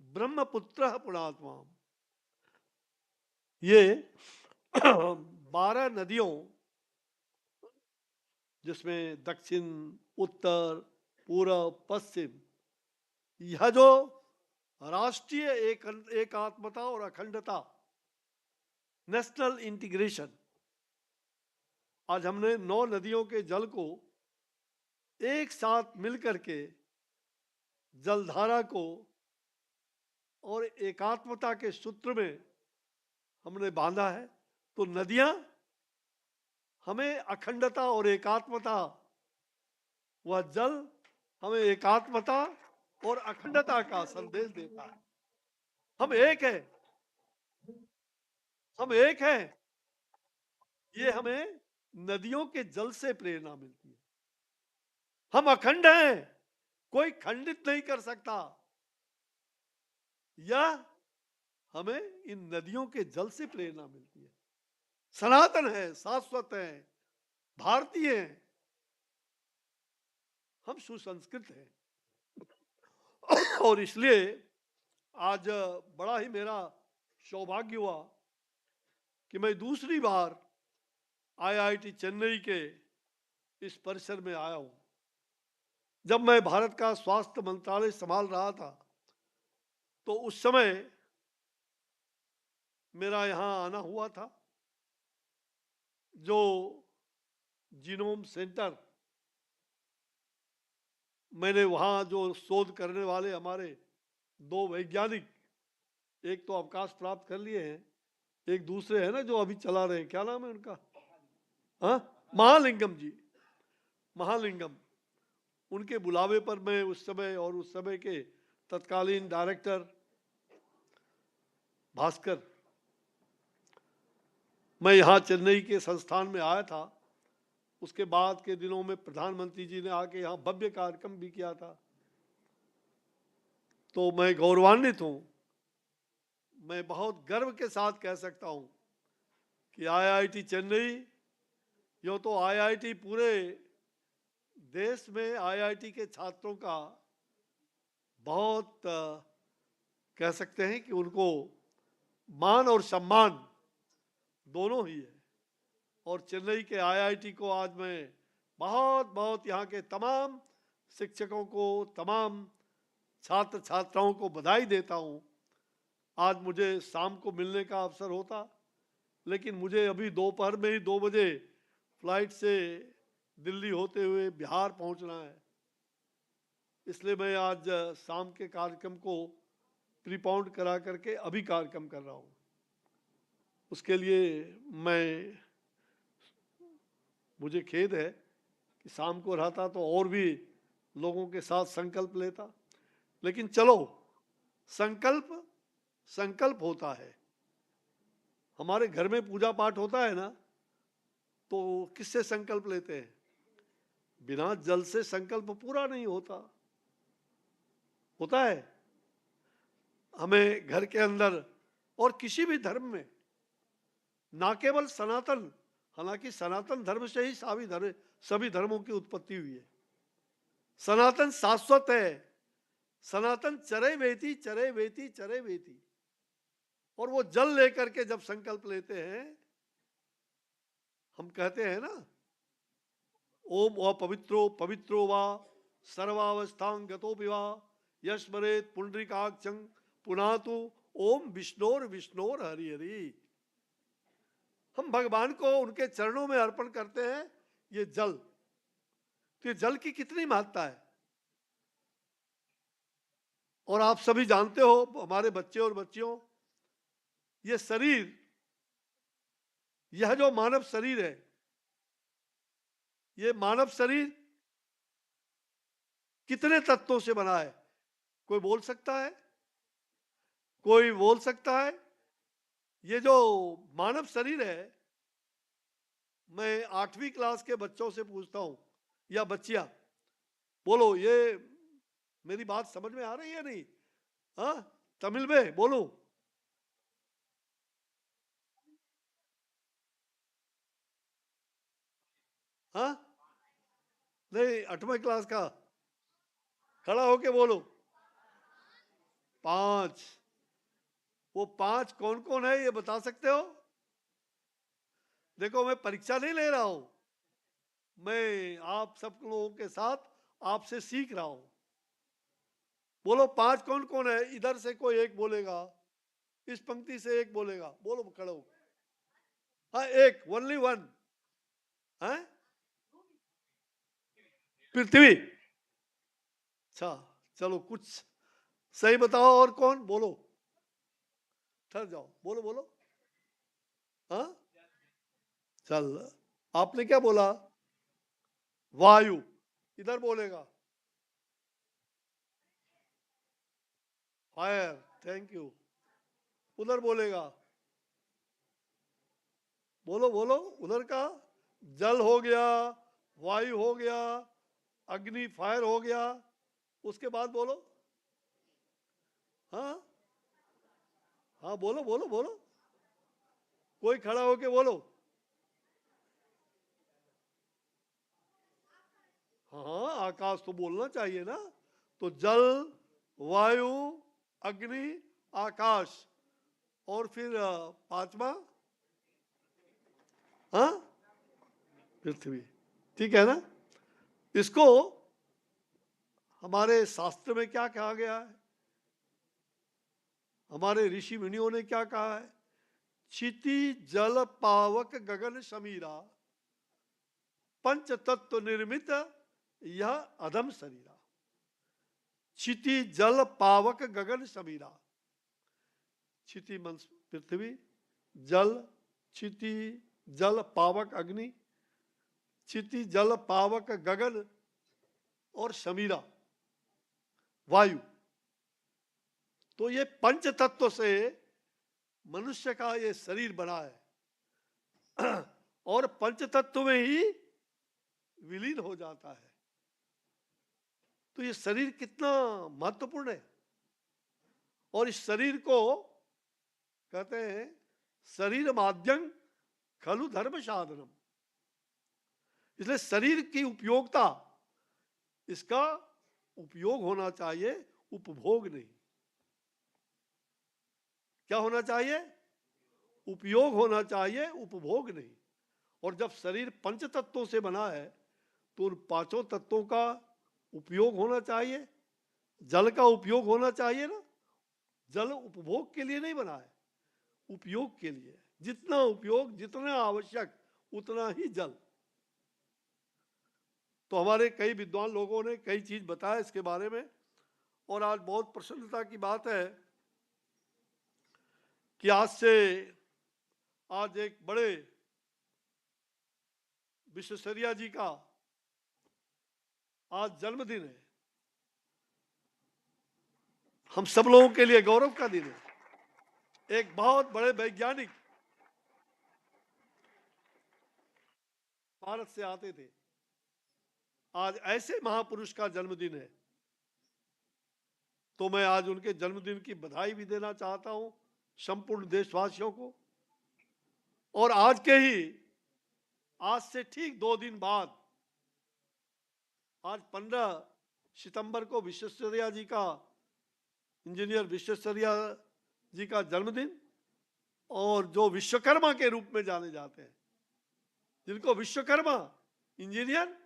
ब्रह्मपुत्र पुणात्मा। ये 12 नदियों, जिसमें दक्षिण, उत्तर, पूर्व, पश्चिम, यह जो राष्ट्रीय एकात्मता और अखंडता, नेशनल इंटीग्रेशन, आज हमने 9 नदियों के जल को एक साथ मिलकर के जलधारा को और एकात्मता के सूत्र में हमने बांधा है। तो नदियां हमें अखंडता और एकात्मता, वह जल हमें एकात्मता और अखंडता का संदेश देता है। हम एक हैं, हम एक हैं, ये हमें नदियों के जल से प्रेरणा मिलती है। हम अखंड हैं, कोई खंडित नहीं कर सकता, यह हमें इन नदियों के जल से प्रेरणा मिलती है। सनातन है, शाश्वत है, भारतीय हैं, हम सुसंस्कृत हैं। और इसलिए आज बड़ा ही मेरा सौभाग्य हुआ कि मैं दूसरी बार आईआईटी चेन्नई के इस परिसर में आया हूं। जब मैं भारत का स्वास्थ्य मंत्रालय संभाल रहा था तो उस समय मेरा यहाँ आना हुआ था। जो जीनोम सेंटर, मैंने वहाँ जो शोध करने वाले हमारे 2 वैज्ञानिक, एक तो अवकाश प्राप्त कर लिए हैं, एक दूसरे हैं ना जो अभी चला रहे हैं, क्या नाम है उनका, हाँ, महालिंगम जी, महालिंगम, उनके बुलावे पर मैं उस समय और उस समय के तत्कालीन डायरेक्टर भास्कर, मैं यहाँ चेन्नई के संस्थान में आया था। उसके बाद के दिनों में प्रधानमंत्री जी ने आके यहाँ भव्य कार्यक्रम भी किया था। तो मैं गौरवान्वित हूँ, मैं बहुत गर्व के साथ कह सकता हूँ कि आईआईटी चेन्नई, यो तो आईआईटी पूरे देश में आईआईटी के छात्रों का बहुत कह सकते हैं कि उनको मान और सम्मान दोनों ही है। और चेन्नई के आईआईटी को आज मैं बहुत बहुत यहाँ के तमाम शिक्षकों को, तमाम छात्र छात्राओं को बधाई देता हूँ। आज मुझे शाम को मिलने का अवसर होता, लेकिन मुझे अभी दोपहर में ही 2 बजे फ्लाइट से दिल्ली होते हुए बिहार पहुँचना है। इसलिए मैं आज शाम के कार्यक्रम को प्रीपाउंड करा करके अभी कार्यक्रम कर रहा हूँ। उसके लिए मुझे खेद है कि शाम को रहता तो और भी लोगों के साथ संकल्प लेता, लेकिन चलो, संकल्प संकल्प होता है। हमारे घर में पूजा पाठ होता है ना, तो किससे संकल्प लेते हैं? बिना जल से संकल्प पूरा नहीं होता। होता है हमें घर के अंदर और किसी भी धर्म में, ना केवल सनातन, हालांकि सनातन धर्म से ही सभी धर्मों की उत्पत्ति हुई है। सनातन शाश्वत है, सनातन चरे वेती चरे वेती चरे वेती। और वो जल लेकर के जब संकल्प लेते हैं, हम कहते हैं ना, ओम व पवित्रो पवित्रो वा सर्वावस्थां गतोपि वा यस्मरेत पुंडरीकाक्षं पुनातु ओम विष्णोर विष्णोर हरि हरि। हम भगवान को उनके चरणों में अर्पण करते हैं ये जल। तो ये जल की कितनी महत्ता है, और आप सभी जानते हो, हमारे बच्चे और बच्चियों, ये शरीर, यह जो मानव शरीर है, ये मानव शरीर कितने तत्वों से बना है? कोई बोल सकता है? कोई बोल सकता है? ये जो मानव शरीर है, मैं 8वीं क्लास के बच्चों से पूछता हूं, या बच्चियां, बोलो, ये मेरी बात समझ में आ रही है नहीं? हाँ, तमिल में बोलो। हाँ, नहीं, 8वीं क्लास का, खड़ा होके बोलो। 5। वो 5 कौन कौन है ये बता सकते हो? देखो मैं परीक्षा नहीं ले रहा हूं, मैं आप सब लोगों के साथ आपसे सीख रहा हूं। बोलो 5 कौन कौन है? इधर से कोई एक बोलेगा, इस पंक्ति से एक बोलेगा, बोलो खड़े हो। हाँ एक, ओनली वन है पृथ्वी। अच्छा चलो कुछ सही बताओ, और कौन? बोलो, ठहर जाओ, बोलो बोलो। हाँ चल, आपने क्या बोला? वायु। इधर बोलेगा फायर, थैंक यू। उधर बोलेगा, बोलो बोलो उधर का। जल हो गया, वायु हो गया, अग्नि फायर हो गया, उसके बाद बोलो। हाँ हाँ बोलो बोलो बोलो, कोई खड़ा होके बोलो। हाँ आकाश तो बोलना चाहिए ना। तो जल, वायु, अग्नि, आकाश, और फिर 5वां हाँ पृथ्वी। ठीक है ना? इसको हमारे शास्त्र में क्या कहा गया है, हमारे ऋषि मुनियों ने क्या कहा है? क्षिति जल पावक गगन समीरा, पंच तत्व निर्मित यह अधम शरीरा। क्षिति जल पावक गगन समीरा। क्षिति मन पृथ्वी, जल क्षिति जल पावक अग्नि, क्षिति जल पावक गगन, और समीरा वायु। तो ये पंच तत्व से मनुष्य का ये शरीर बना है और पंच तत्व में ही विलीन हो जाता है। तो ये शरीर कितना महत्वपूर्ण है। और इस शरीर को कहते हैं शरीर माध्यम खलु धर्म साधनम। इसलिए शरीर की उपयोगिता, इसका उपयोग होना चाहिए, उपभोग नहीं। क्या होना चाहिए? उपयोग होना चाहिए, उपभोग नहीं। और जब शरीर पंच तत्वों से बना है तो उन 5 तत्वों का उपयोग होना चाहिए। जल का उपयोग होना चाहिए ना। जल उपभोग के लिए नहीं बना है, उपयोग के लिए। जितना उपयोग, जितना आवश्यक उतना ही जल। तो हमारे कई विद्वान लोगों ने कई चीज बताया इसके बारे में। और आज बहुत प्रसन्नता की बात है कि आज एक बड़े विश्वेश्वरैया जी का आज जन्मदिन है। हम सब लोगों के लिए गौरव का दिन है। एक बहुत बड़े वैज्ञानिक भारत से आते थे। आज ऐसे महापुरुष का जन्मदिन है, तो मैं आज उनके जन्मदिन की बधाई भी देना चाहता हूं संपूर्ण देशवासियों को। और आज से ठीक 2 दिन बाद, आज 15 सितंबर को विश्वेश्वरैया जी का, इंजीनियर विश्वेश्वरैया जी का जन्मदिन, और जो विश्वकर्मा के रूप में जाने जाते हैं, जिनको विश्वकर्मा, इंजीनियर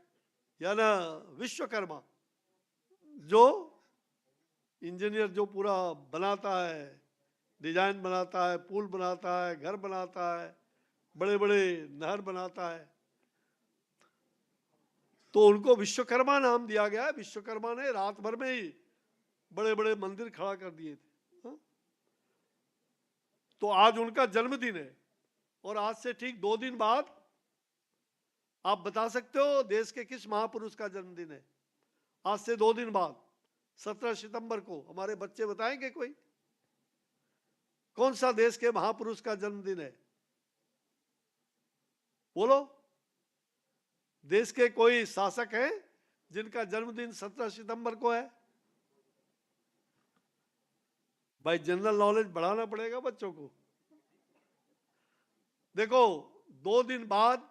या ना विश्वकर्मा, जो इंजीनियर जो पूरा बनाता है, डिजाइन बनाता है, पुल बनाता है, घर बनाता है, बड़े बड़े नहर बनाता है, तो उनको विश्वकर्मा नाम दिया गया है। विश्वकर्मा ने रात भर में ही बड़े बड़े मंदिर खड़ा कर दिए थे। तो आज उनका जन्मदिन है। और आज से ठीक 2 दिन बाद आप बता सकते हो देश के किस महापुरुष का जन्मदिन है? आज से 2 दिन बाद 17 सितंबर को हमारे बच्चे बताएंगे कोई कौन सा देश के महापुरुष का जन्मदिन है? बोलो। देश के कोई शासक हैं जिनका जन्मदिन 17 सितंबर को है? भाई जनरल नॉलेज बढ़ाना पड़ेगा बच्चों को। देखो 2 दिन बाद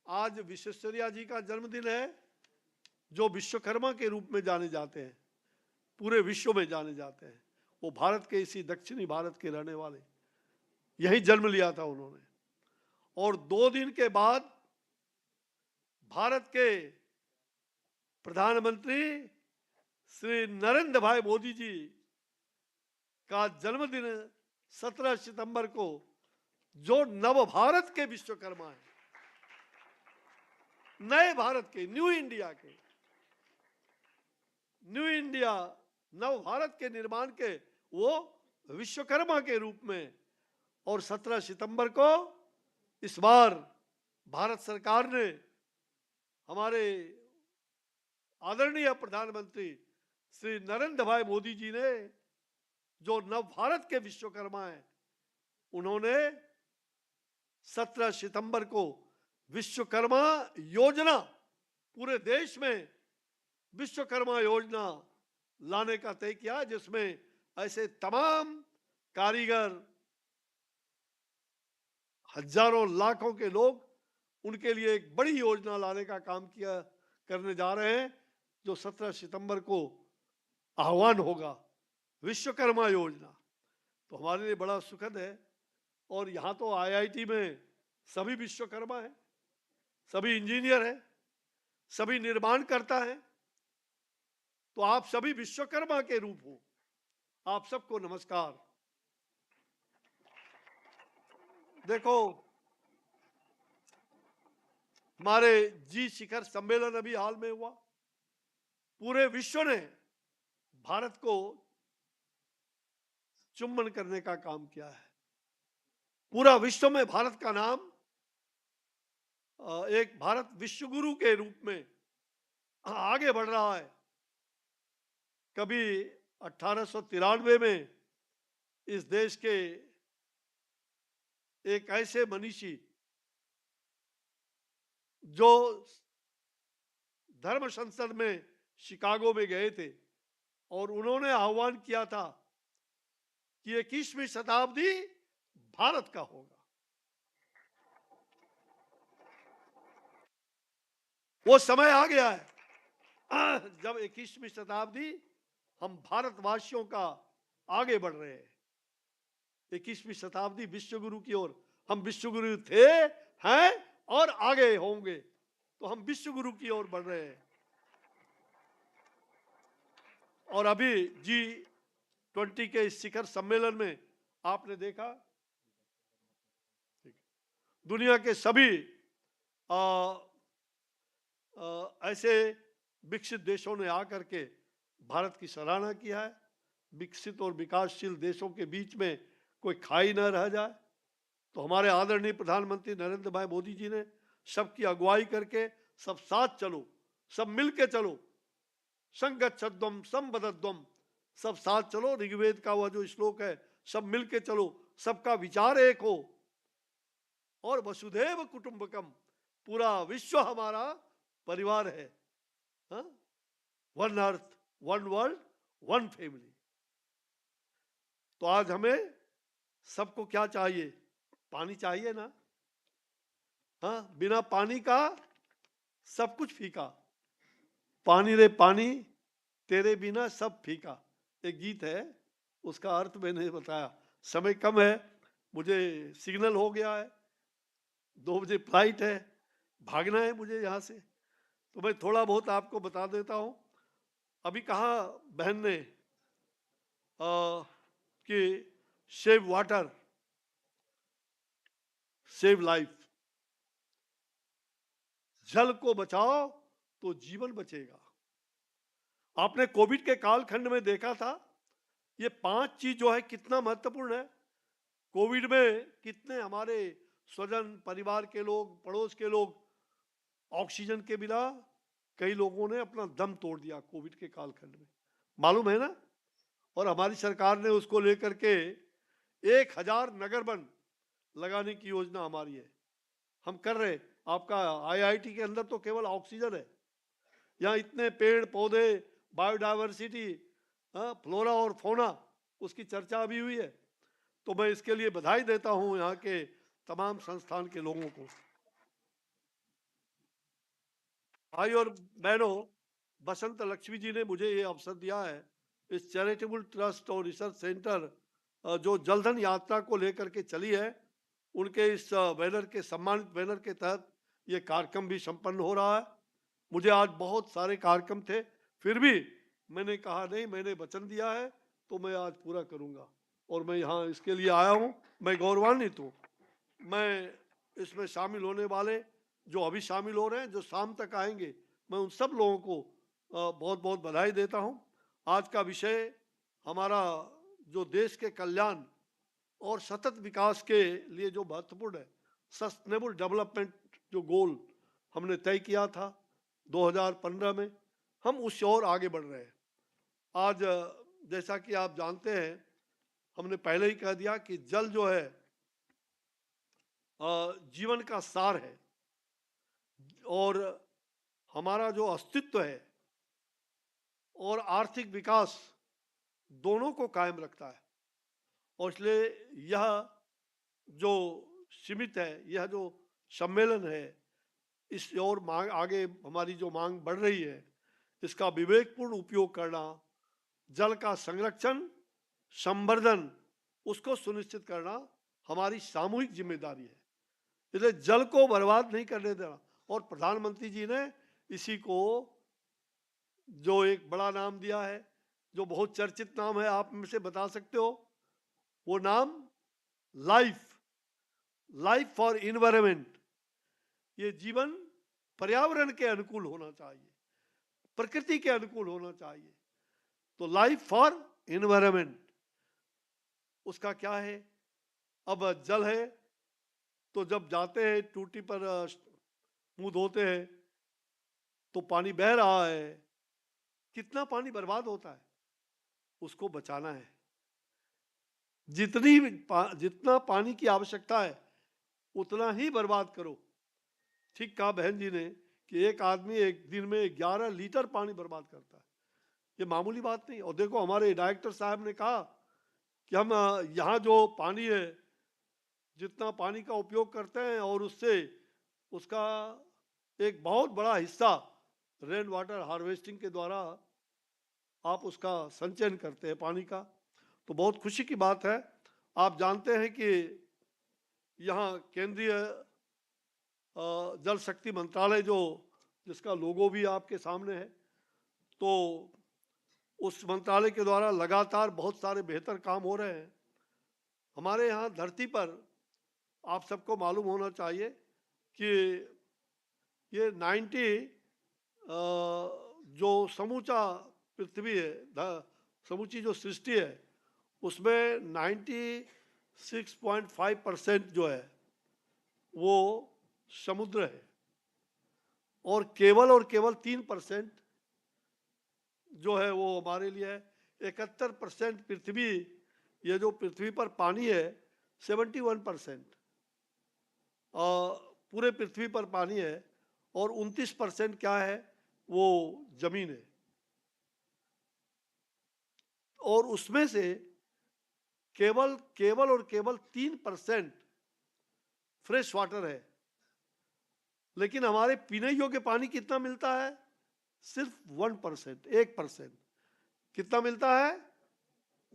आज विश्वेश्वरैया जी का जन्मदिन है, जो विश्वकर्मा के रूप में जाने जाते हैं, पूरे विश्व में जाने जाते हैं। वो भारत के इसी दक्षिणी भारत के रहने वाले, यही जन्म लिया था उन्होंने। और 2 दिन के बाद भारत के प्रधानमंत्री श्री नरेंद्र भाई मोदी जी का जन्मदिन 17 सितंबर को, जो नव भारत के विश्वकर्मा हैं, नए भारत के, न्यू इंडिया के, न्यू इंडिया, नव भारत के निर्माण के वो विश्वकर्मा के रूप में। और 17 सितंबर को इस बार भारत सरकार ने, हमारे आदरणीय प्रधानमंत्री श्री नरेंद्र भाई मोदी जी ने, जो नव भारत के विश्वकर्मा हैं, उन्होंने 17 सितंबर को विश्वकर्मा योजना, पूरे देश में विश्वकर्मा योजना लाने का तय किया, जिसमें ऐसे तमाम कारीगर, हजारों लाखों के लोग, उनके लिए एक बड़ी योजना लाने का काम किया करने जा रहे हैं, जो 17 सितंबर को आह्वान होगा, विश्वकर्मा योजना। तो हमारे लिए बड़ा सुखद है। और यहाँ तो आईआईटी में सभी विश्वकर्मा हैं, सभी इंजीनियर हैं, सभी निर्माण करता है। तो आप सभी विश्वकर्मा के रूप हो। आप सबको नमस्कार। देखो, हमारे जी शिखर सम्मेलन अभी हाल में हुआ। पूरे विश्व ने भारत को चुम्बन करने का काम किया है। पूरा विश्व में भारत का नाम एक भारत विश्वगुरु के रूप में आगे बढ़ रहा है। कभी 1893 में इस देश के एक ऐसे मनीषी जो धर्म संसद में शिकागो में गए थे, और उन्होंने आह्वान किया था कि 21वीं शताब्दी भारत का होगा। वो समय आ गया है जब 21वीं शताब्दी हम भारतवासियों का आगे बढ़ रहे हैं। 21वीं शताब्दी विश्वगुरु की ओर। हम विश्वगुरु थे, हैं और आगे होंगे। तो हम विश्वगुरु की ओर बढ़ रहे हैं। और अभी G20 के इस शिखर सम्मेलन में आपने देखा, दुनिया के सभी ऐसे विकसित देशों ने आकर के भारत की सराहना किया है। विकसित और विकासशील देशों के बीच में कोई खाई न रह जाए। तो हमारे आदरणीय प्रधानमंत्री नरेंद्र भाई मोदी जी ने सबकी अगुवाई करके, सब साथ चलो, सब मिलके चलो, संगच्छध्वम संबद्धध्वम, सब साथ चलो। ऋग्वेद का वह जो श्लोक है, सब मिलके चलो, सबका विचार एक हो। और वसुधैव कुटुंबकम, पूरा विश्व हमारा परिवार है। One earth, one world, one family. तो आज हमें सबको क्या चाहिए? पानी चाहिए ना। बिना पानी का सब कुछ फीका। पानी रे पानी, तेरे बिना सब फीका, एक गीत है, उसका अर्थ मैंने बताया। समय कम है, मुझे सिग्नल हो गया है, 2 बजे फ्लाइट है, भागना है मुझे यहाँ से। तो मैं थोड़ा बहुत आपको बता देता हूँ। अभी कहा बहन ने कि सेव वाटर, सेव लाइफ। जल को बचाओ तो जीवन बचेगा। आपने कोविड के कालखंड में देखा था, ये 5 चीज जो है कितना महत्वपूर्ण है। कोविड में कितने हमारे स्वजन, परिवार के लोग, पड़ोस के लोग ऑक्सीजन के बिना कई लोगों ने अपना दम तोड़ दिया कोविड के कालखंड में, मालूम है ना। और हमारी सरकार ने उसको लेकर के 1000 नगरबन लगाने की योजना हमारी है, हम कर रहे। आपका आईआईटी के अंदर तो केवल ऑक्सीजन है, यहाँ इतने पेड़ पौधे, बायोडाइवर्सिटी, फ्लोरा और फौना, उसकी चर्चा अभी हुई है। तो मैं इसके लिए बधाई देता हूँ यहाँ के तमाम संस्थान के लोगों को। भाई और बहनों, बसंत लक्ष्मी जी ने मुझे ये अवसर दिया है इस चैरिटेबल ट्रस्ट और रिसर्च सेंटर जो जलधन यात्रा को लेकर के चली है, उनके इस बैनर के सम्मानित बैनर के तहत ये कार्यक्रम भी संपन्न हो रहा है। मुझे आज बहुत सारे कार्यक्रम थे, फिर भी मैंने कहा नहीं, मैंने वचन दिया है तो मैं आज पूरा करूंगा और मैं यहाँ इसके लिए आया हूँ। मैं गौरवान्वित हूँ। मैं इसमें शामिल होने वाले जो अभी शामिल हो रहे हैं, जो शाम तक आएंगे, मैं उन सब लोगों को बहुत बहुत बधाई देता हूँ। आज का विषय हमारा जो देश के कल्याण और सतत विकास के लिए जो महत्वपूर्ण है, सस्टेनेबल डेवलपमेंट जो गोल हमने तय किया था 2015 में, हम उस ओर आगे बढ़ रहे हैं। आज जैसा कि आप जानते हैं, हमने पहले ही कह दिया कि जल जो है जीवन का सार है और हमारा जो अस्तित्व है और आर्थिक विकास दोनों को कायम रखता है। और इसलिए यह जो सीमित है, यह जो सम्मेलन है, इस और मांग आगे हमारी जो मांग बढ़ रही है, इसका विवेकपूर्ण उपयोग करना, जल का संरक्षण, संवर्धन, उसको सुनिश्चित करना हमारी सामूहिक जिम्मेदारी है। इसलिए जल को बर्बाद नहीं करने देना। और प्रधानमंत्री जी ने इसी को जो एक बड़ा नाम दिया है, जो बहुत चर्चित नाम है, आप में से बता सकते हो वो नाम? Life for environment. ये जीवन पर्यावरण के अनुकूल होना चाहिए, प्रकृति के अनुकूल होना चाहिए। तो लाइफ फॉर इन्वायरमेंट, उसका क्या है? अब जल है तो जब जाते हैं टूटी पर मुंह धोते हैं तो पानी बह रहा है, कितना पानी बर्बाद होता है, उसको बचाना है। जितना पानी की आवश्यकता है उतना ही बर्बाद करो। ठीक कहा बहन जी ने कि एक आदमी एक दिन में 11 लीटर पानी बर्बाद करता है, ये मामूली बात नहीं। और देखो, हमारे डायरेक्टर साहब ने कहा कि हम यहाँ जो पानी है, जितना पानी का उपयोग करते हैं और उससे उसका एक बहुत बड़ा हिस्सा रेन वाटर हार्वेस्टिंग के द्वारा आप उसका संचयन करते हैं पानी का, तो बहुत खुशी की बात है। आप जानते हैं कि यहाँ केंद्रीय जल शक्ति मंत्रालय जो जिसका लोगो भी आपके सामने है, तो उस मंत्रालय के द्वारा लगातार बहुत सारे बेहतर काम हो रहे हैं। हमारे यहाँ धरती पर आप सबको मालूम होना चाहिए कि ये 90 जो समूचा पृथ्वी है, समूची जो सृष्टि है, उसमें 96.5% जो है वो समुद्र है और केवल 3% जो है वो हमारे लिए है। 71% पृथ्वी, ये जो पृथ्वी पर पानी है, 71% पूरे पृथ्वी पर पानी है और 29% क्या है, वो जमीन है। और उसमें से केवल 3% फ्रेश वाटर है। लेकिन हमारे पीने योग्य पानी कितना मिलता है? सिर्फ 1%। कितना मिलता है?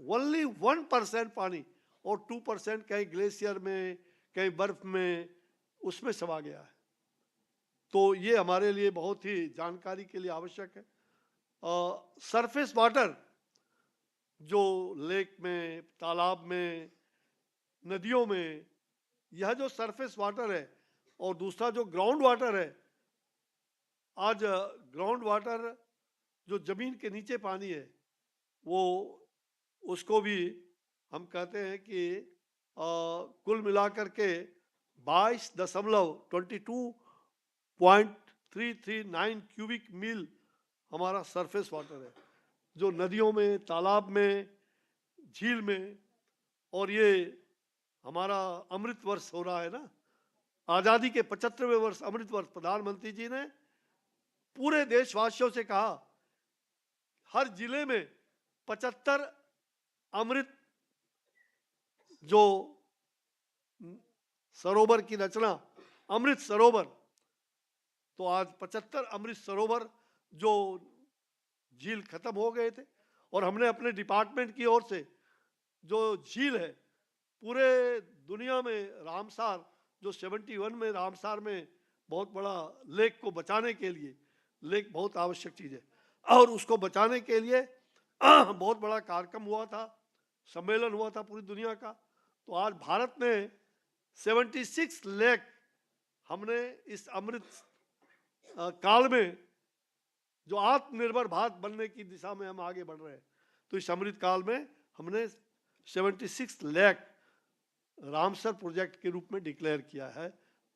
ओनली 1% पानी, और 2% कहीं ग्लेशियर में, कहीं बर्फ में, उसमें समा गया है। तो ये हमारे लिए बहुत ही जानकारी के लिए आवश्यक है। सरफेस वाटर जो लेक में, तालाब में, नदियों में, यह जो सरफेस वाटर है, और दूसरा जो ग्राउंड वाटर है, आज ग्राउंड वाटर जो जमीन के नीचे पानी है, वो उसको भी हम कहते हैं कि कुल मिलाकर के 22.339 क्यूबिक मील हमारा सरफेस वाटर है, जो नदियों में, तालाब में, झील में। और ये हमारा अमृत वर्ष हो रहा है ना, आज़ादी के 75वें वर्ष, अमृत वर्ष। प्रधानमंत्री जी ने पूरे देशवासियों से कहा हर जिले में 75 अमृत जो सरोवर की रचना, अमृत सरोवर। तो आज 75 अमृत सरोवर जो झील खत्म हो गए थे, और हमने अपने डिपार्टमेंट की ओर से जो झील है पूरे दुनिया में रामसार, जो 71 में रामसार में बहुत बड़ा लेक को बचाने के लिए, लेक बहुत आवश्यक चीज़ है, और उसको बचाने के लिए बहुत बड़ा कार्यक्रम हुआ था, सम्मेलन हुआ था पूरी दुनिया का। तो आज भारत में 76 लेक हमने इस अमृत काल में, जो आत्मनिर्भर भारत बनने की दिशा में हम आगे बढ़ रहे हैं, तो इस अमृत काल में हमने 76 लेक रामसर प्रोजेक्ट के रूप में डिक्लेयर किया है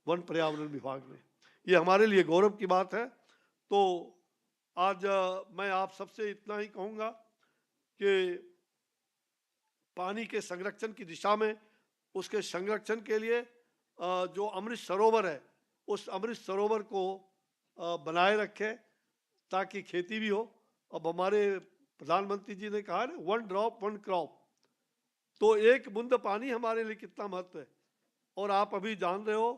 वन पर्यावरण विभाग ने। ये हमारे लिए गौरव की बात है। तो आज मैं आप सबसे इतना ही कहूँगा कि पानी के संरक्षण की दिशा में, उसके संरक्षण के लिए जो अमृत सरोवर है, उस अमृत सरोवर को बनाए रखें ताकि खेती भी हो। अब हमारे प्रधानमंत्री जी ने कहा है, 1 ड्रॉप 1 क्रॉप, तो एक बूंद पानी हमारे लिए कितना महत्व है। और आप अभी जान रहे हो,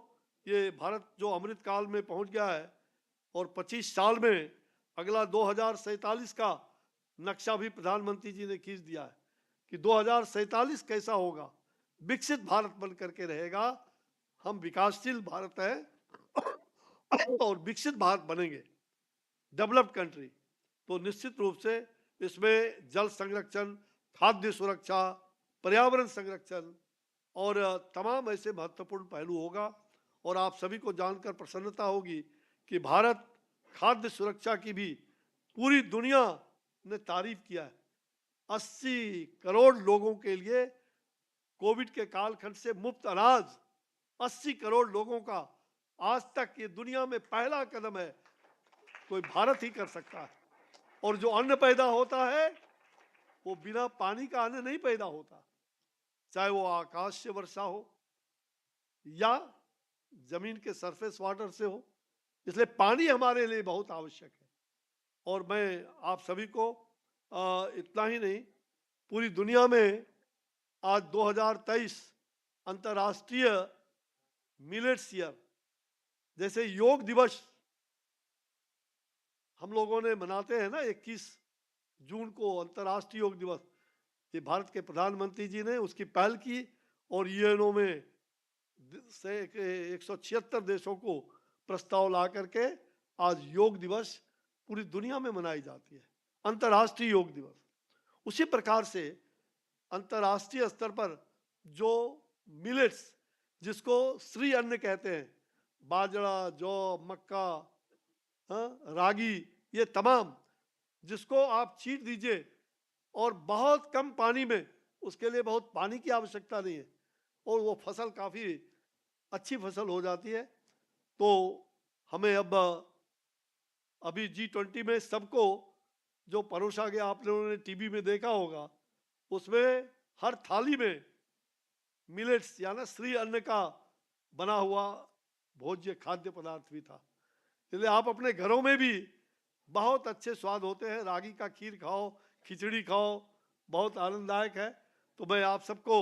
ये भारत जो अमृत काल में पहुंच गया है, और 25 साल में अगला 2047 का नक्शा भी प्रधानमंत्री जी ने खींच दिया है कि 2047 कैसा होगा, विकसित भारत बन करके रहेगा। हम विकासशील भारत है और विकसित भारत बनेंगे, डेवलप्ड कंट्री। तो निश्चित रूप से इसमें जल संरक्षण, खाद्य सुरक्षा, पर्यावरण संरक्षण और तमाम ऐसे महत्वपूर्ण पहलू होगा। और आप सभी को जानकर प्रसन्नता होगी कि भारत खाद्य सुरक्षा की भी पूरी दुनिया ने तारीफ किया है। 80 करोड़ लोगों के लिए कोविड के कालखंड से मुफ्त अनाज, 80 करोड़ लोगों का आज तक ये दुनिया में पहला कदम है, कोई भारत ही कर सकता है। और जो अन्न पैदा होता है वो बिना पानी का अन्न नहीं पैदा होता, चाहे वो आकाश से वर्षा हो या जमीन के सरफेस वाटर से हो। इसलिए पानी हमारे लिए बहुत आवश्यक है। और मैं आप सभी को इतना ही नहीं, पूरी दुनिया में आज 2023 अंतर्राष्ट्रीय मिलेट्स ईयर, जैसे योग दिवस हम लोगों ने मनाते हैं ना 21 जून को अंतर्राष्ट्रीय योग दिवस, ये भारत के प्रधानमंत्री जी ने उसकी पहल की और यूएनओ में से 176 देशों को प्रस्ताव ला करके आज योग दिवस पूरी दुनिया में मनाई जाती है, अंतर्राष्ट्रीय योग दिवस। उसी प्रकार से अंतर्राष्ट्रीय स्तर पर जो मिलेट्स, जिसको श्री अन्न कहते हैं, बाजरा, जौ, मक्का, रागी, ये तमाम, जिसको आप छींट दीजिए और बहुत कम पानी में, उसके लिए बहुत पानी की आवश्यकता नहीं है और वो फसल काफ़ी अच्छी फसल हो जाती है। तो हमें अब अभी G20 में सबको जो परोसा गया, आप लोगों ने टीवी में देखा होगा, उसमें हर थाली में मिलेट्स यानी श्री अन्न का बना हुआ भोज्य खाद्य पदार्थ भी था। इसलिए आप अपने घरों में भी बहुत अच्छे स्वाद होते हैं, रागी का खीर खाओ, खिचड़ी खाओ, बहुत आनंददायक है। तो मैं आप सबको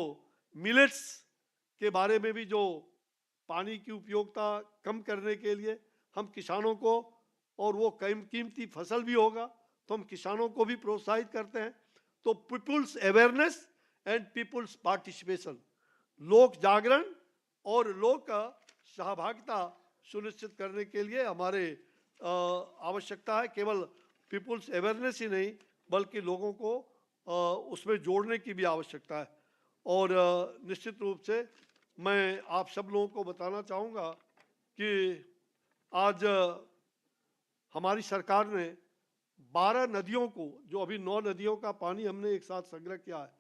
मिलेट्स के बारे में भी, जो पानी की उपयोगिता कम करने के लिए हम किसानों को, और वो कीमती फसल भी होगा तो हम किसानों को भी प्रोत्साहित करते हैं। तो people's awareness and people's participation, लोक जागरण और लोक सहभागिता सुनिश्चित करने के लिए हमारे आवश्यकता है। केवल पीपुल्स अवेयरनेस ही नहीं, बल्कि लोगों को उसमें जोड़ने की भी आवश्यकता है। और निश्चित रूप से मैं आप सब लोगों को बताना चाहूँगा कि आज हमारी सरकार ने 12 नदियों को, जो अभी 9 नदियों का पानी हमने एक साथ संग्रह किया है,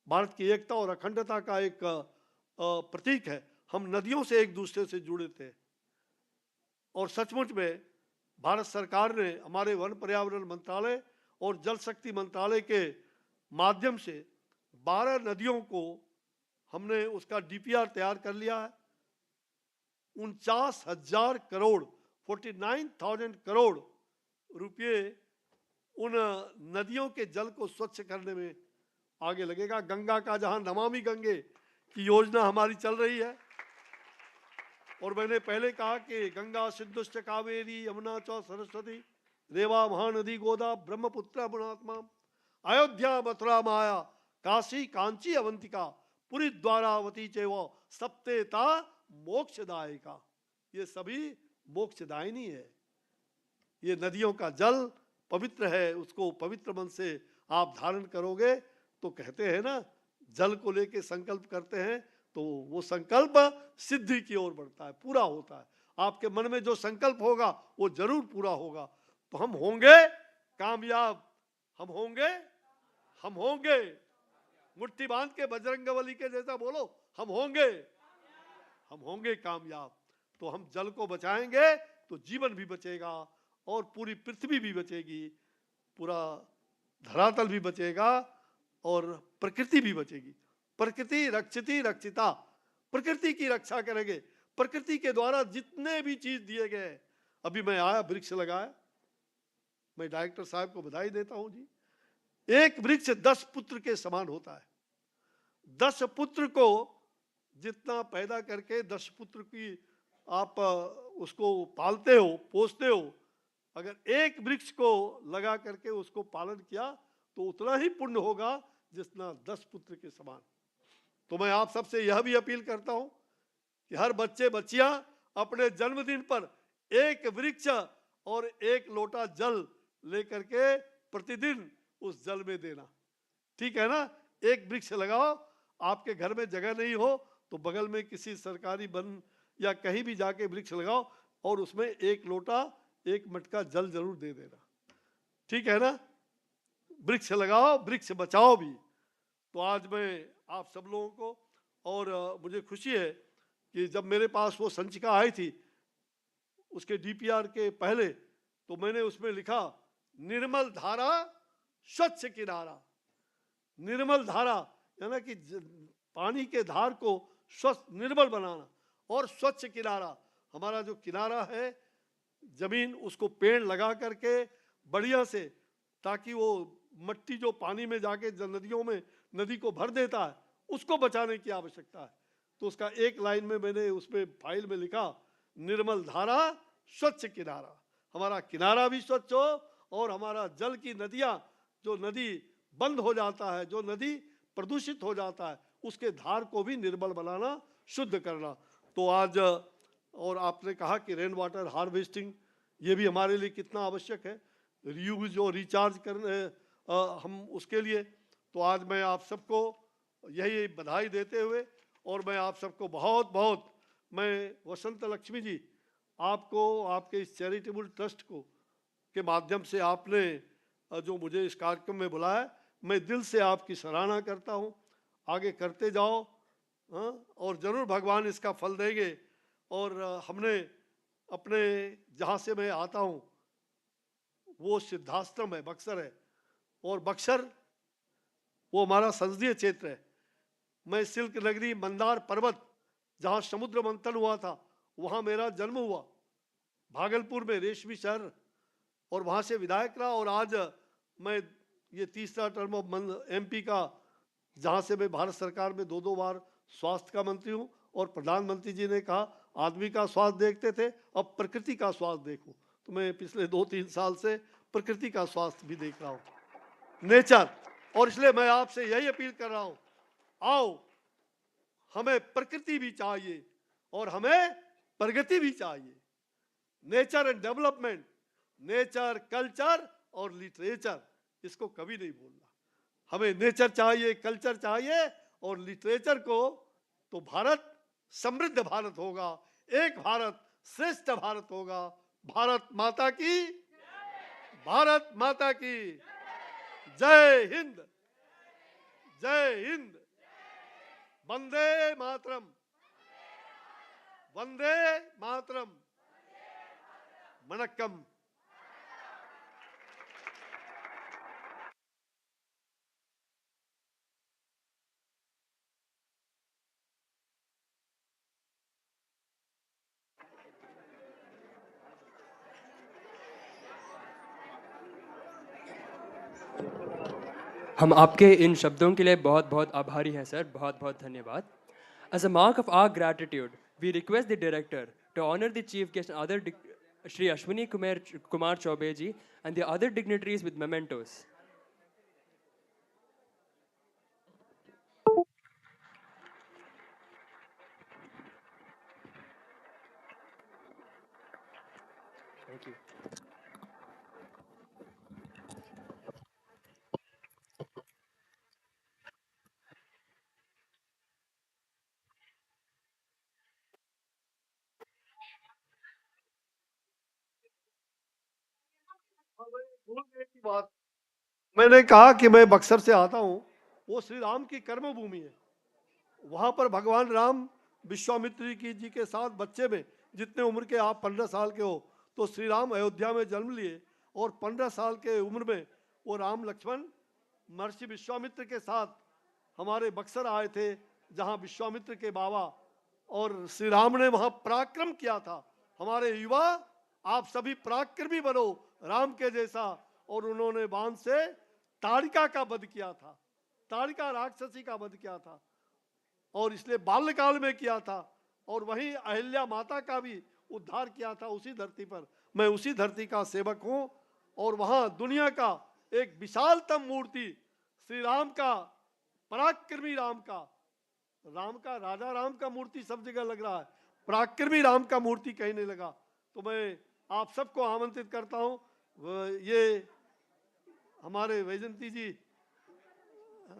भारत की एकता और अखंडता का एक प्रतीक है। हम नदियों से एक दूसरे से जुड़े थे और सचमुच में भारत सरकार ने हमारे वन पर्यावरण मंत्रालय और जल शक्ति मंत्रालय के माध्यम से 12 नदियों को हमने उसका डीपीआर तैयार कर लिया है। 49,000 करोड़ 49,000 करोड़ रुपये उन नदियों के जल को स्वच्छ करने में आगे लगेगा। गंगा का, जहां नमामि गंगे की योजना हमारी चल रही है, और मैंने पहले कहा कि गंगा सिंधुश्च कावेरी यमुना च सरस्वती रेवा महानदी गोदा ब्रह्मपुत्र मुनात्मा, अयोध्या मथुरा माया काशी कांची अवंतिका पुरी द्वारावती चैव सप्तेता मोक्षदायिका। ये सभी मोक्षदायिनी है। ये नदियों का जल पवित्र है, उसको पवित्र मन से आप धारण करोगे तो कहते हैं ना, जल को लेके संकल्प करते हैं तो वो संकल्प सिद्धि की ओर बढ़ता है, पूरा होता है। आपके मन में जो संकल्प होगा वो जरूर पूरा होगा। तो हम होंगे कामयाब, हम होंगे, हम होंगे। मुट्ठी बांध के बजरंगबली के जैसा बोलो, हम होंगे, हम होंगे कामयाब। तो हम जल को बचाएंगे तो जीवन भी बचेगा और पूरी पृथ्वी भी बचेगी, पूरा धरातल भी बचेगा और प्रकृति भी बचेगी। प्रकृति रक्षिति रक्षिता, प्रकृति की रक्षा करेंगे। प्रकृति के द्वारा जितने भी चीज दिए गए, अभी मैं आया वृक्ष लगाया, मैं डायरेक्टर साहब को बधाई देता हूं जी। एक वृक्ष 10 पुत्र के समान होता है। 10 पुत्र को जितना पैदा करके 10 पुत्र की आप उसको पालते हो, पोसते हो, अगर एक वृक्ष को लगा करके उसको पालन किया तो उतना ही पुण्य होगा जितना 10 पुत्र के समान। तो मैं आप सबसे यह भी अपील करता हूं कि हर बच्चे बच्चियां अपने जन्मदिन पर एक वृक्ष और एक लोटा जल लेकर के प्रतिदिन उस जल में देना, ठीक है ना। एक वृक्ष लगाओ, आपके घर में जगह नहीं हो तो बगल में किसी सरकारी वन या कहीं भी जाके वृक्ष लगाओ और उसमें एक लोटा एक मटका जल जरूर दे देना, ठीक है ना। वृक्ष लगाओ, वृक्ष बचाओ भी। तो आज मैं आप सब लोगों को, और मुझे खुशी है कि जब मेरे पास वो संचिका आई थी उसके डीपीआर के पहले, तो मैंने उसमें लिखा निर्मल धारा स्वच्छ किनारा। निर्मल धारा यानी कि पानी के धार को स्वच्छ निर्मल बनाना, और स्वच्छ किनारा, हमारा जो किनारा है जमीन, उसको पेड़ लगा करके बढ़िया से, ताकि वो मट्टी जो पानी में जाके नदियों में नदी को भर देता है उसको बचाने की आवश्यकता है। तो उसका एक लाइन में मैंने उसमें फाइल में लिखा निर्मल धारा स्वच्छ किनारा। हमारा किनारा भी स्वच्छ हो और हमारा जल की नदियाँ, जो नदी बंद हो जाता है, जो नदी प्रदूषित हो जाता है, उसके धार को भी निर्मल बनाना, शुद्ध करना। तो आज, और आपने कहा कि रेन वाटर हार्वेस्टिंग, ये भी हमारे लिए कितना आवश्यक है, रीयूज और रिचार्ज करने हम उसके लिए। तो आज मैं आप सबको यही बधाई देते हुए, और मैं आप सबको बहुत बहुत, मैं वसंत लक्ष्मी जी आपको, आपके इस चैरिटेबल ट्रस्ट को के माध्यम से आपने जो मुझे इस कार्यक्रम में बुलाया, मैं दिल से आपकी सराहना करता हूँ। आगे करते जाओ, हाँ, और ज़रूर भगवान इसका फल देंगे। और हमने अपने, जहाँ से मैं आता हूँ वो सिद्धाश्रम है, बक्सर है, और बक्सर वो हमारा संसदीय क्षेत्र है। मैं सिल्क नगरी, मंदार पर्वत, जहाँ समुद्र मंथन हुआ था, वहाँ मेरा जन्म हुआ, भागलपुर में, रेशमी शहर, और वहाँ से विधायक रहा। और आज मैं ये तीसरा टर्म ऑफ एमपी का, जहाँ से मैं भारत सरकार में 2-2 बार स्वास्थ्य का मंत्री हूँ। और प्रधानमंत्री जी ने कहा आदमी का स्वास्थ्य देखते थे, अब प्रकृति का स्वास्थ्य देखो। तो मैं पिछले 2-3 साल से प्रकृति का स्वास्थ्य भी देख रहा हूँ, नेचर। और इसलिए मैं आपसे यही अपील कर रहा हूँ, आओ, हमें प्रकृति भी चाहिए और हमें प्रगति भी चाहिए। Nature and development, nature, culture और लिटरेचर, इसको कभी नहीं भूलना। हमें नेचर चाहिए, कल्चर चाहिए और लिटरेचर को, तो भारत समृद्ध भारत होगा, एक भारत श्रेष्ठ भारत होगा। भारत माता की, भारत माता की जय हिंद, जय हिंद, वंदे मातरम, वंदे मातरम, वनक्कम। हम आपके इन शब्दों के लिए बहुत बहुत आभारी हैं सर, बहुत बहुत धन्यवाद। As a mark of our gratitude, we request the director to honor the chief guest and other Shri ASHWINI Kumar Choubey ji and the other dignitaries with mementos. बात मैंने कहा कि मैं बक्सर से आता हूँ, वो श्री राम की कर्म भूमि है। वहाँ पर भगवान राम विश्वामित्र जी के साथ बच्चे में, जितने उम्र के आप 15 साल के हो, तो श्री राम अयोध्या में जन्म लिए और 15 साल के उम्र में वो राम लक्ष्मण महर्षि विश्वामित्र के साथ हमारे बक्सर आए थे, जहाँ विश्वामित्र के बाबा और श्री राम ने वहाँ पराक्रम किया था। हमारे युवा, आप सभी पराक्रमी बनो राम के जैसा। और उन्होंने बाण से ताड़िका का वध किया था, ताड़िका राक्षसी का वध किया था, और इसलिए बाल्यकाल में किया था। और वहीं अहिल्या माता का भी उद्धार किया था उसी धरती पर। मैं उसी धरती का सेवक हूँ, और वहाँ दुनिया का एक विशालतम मूर्ति श्री राम का, पराक्रमी राम का राजा राम का मूर्ति सब जगह लग रहा है, पराक्रमी राम का मूर्ति कहीं नहीं लगा। तो मैं आप सबको आमंत्रित करता हूँ। ये हमारे वैजंती जी,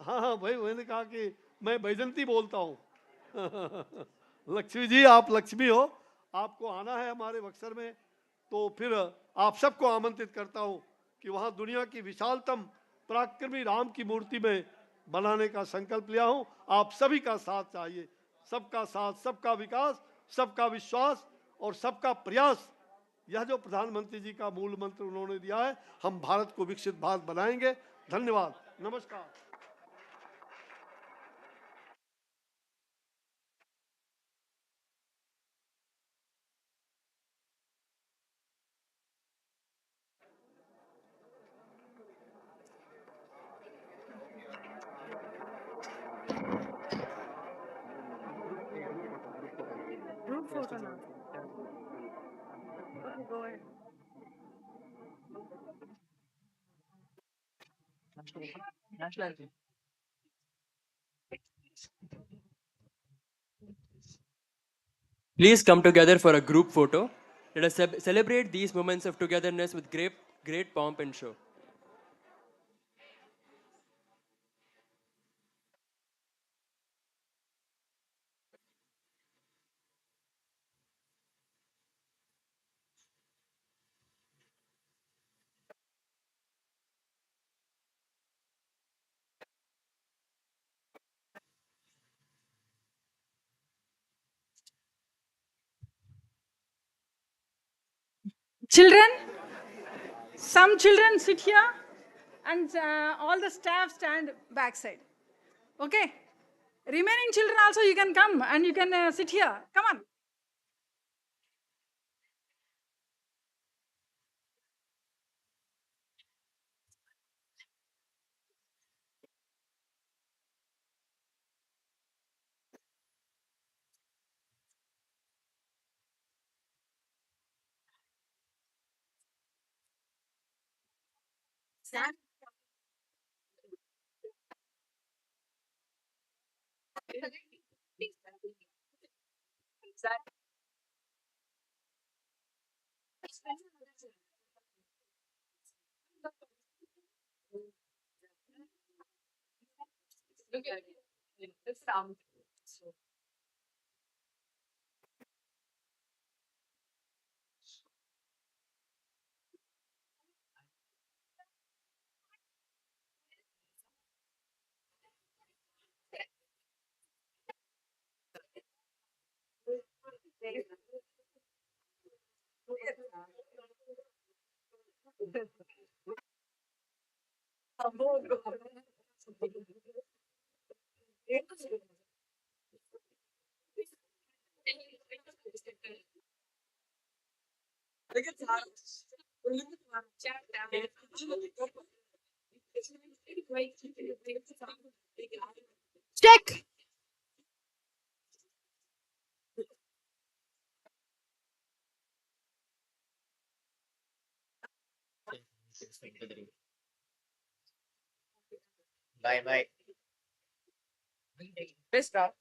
हाँ भाई, मैंने कहा कि मैं वैजंती बोलता हूँ। लक्ष्मी जी, आप लक्ष्मी हो, आपको आना है हमारे बक्सर में। तो फिर आप सबको आमंत्रित करता हूँ कि वहाँ दुनिया की विशालतम पराक्रमी राम की मूर्ति में बनाने का संकल्प लिया हूँ। आप सभी का साथ चाहिए, सबका साथ, सबका विकास, सबका विश्वास और सबका प्रयास। यह जो प्रधानमंत्री जी का मूल मंत्र उन्होंने दिया है, हम भारत को विकसित भारत बनाएंगे। धन्यवाद, नमस्कार। Group photo now. Okay, go ahead. Please come together for a group photo. Let us celebrate these moments of togetherness with great pomp and show. Children, some children sit here and all the staff stand backside. Okay? Remaining children also, you can come and you can sit here. Come on. Check. Bye bye. Best stop.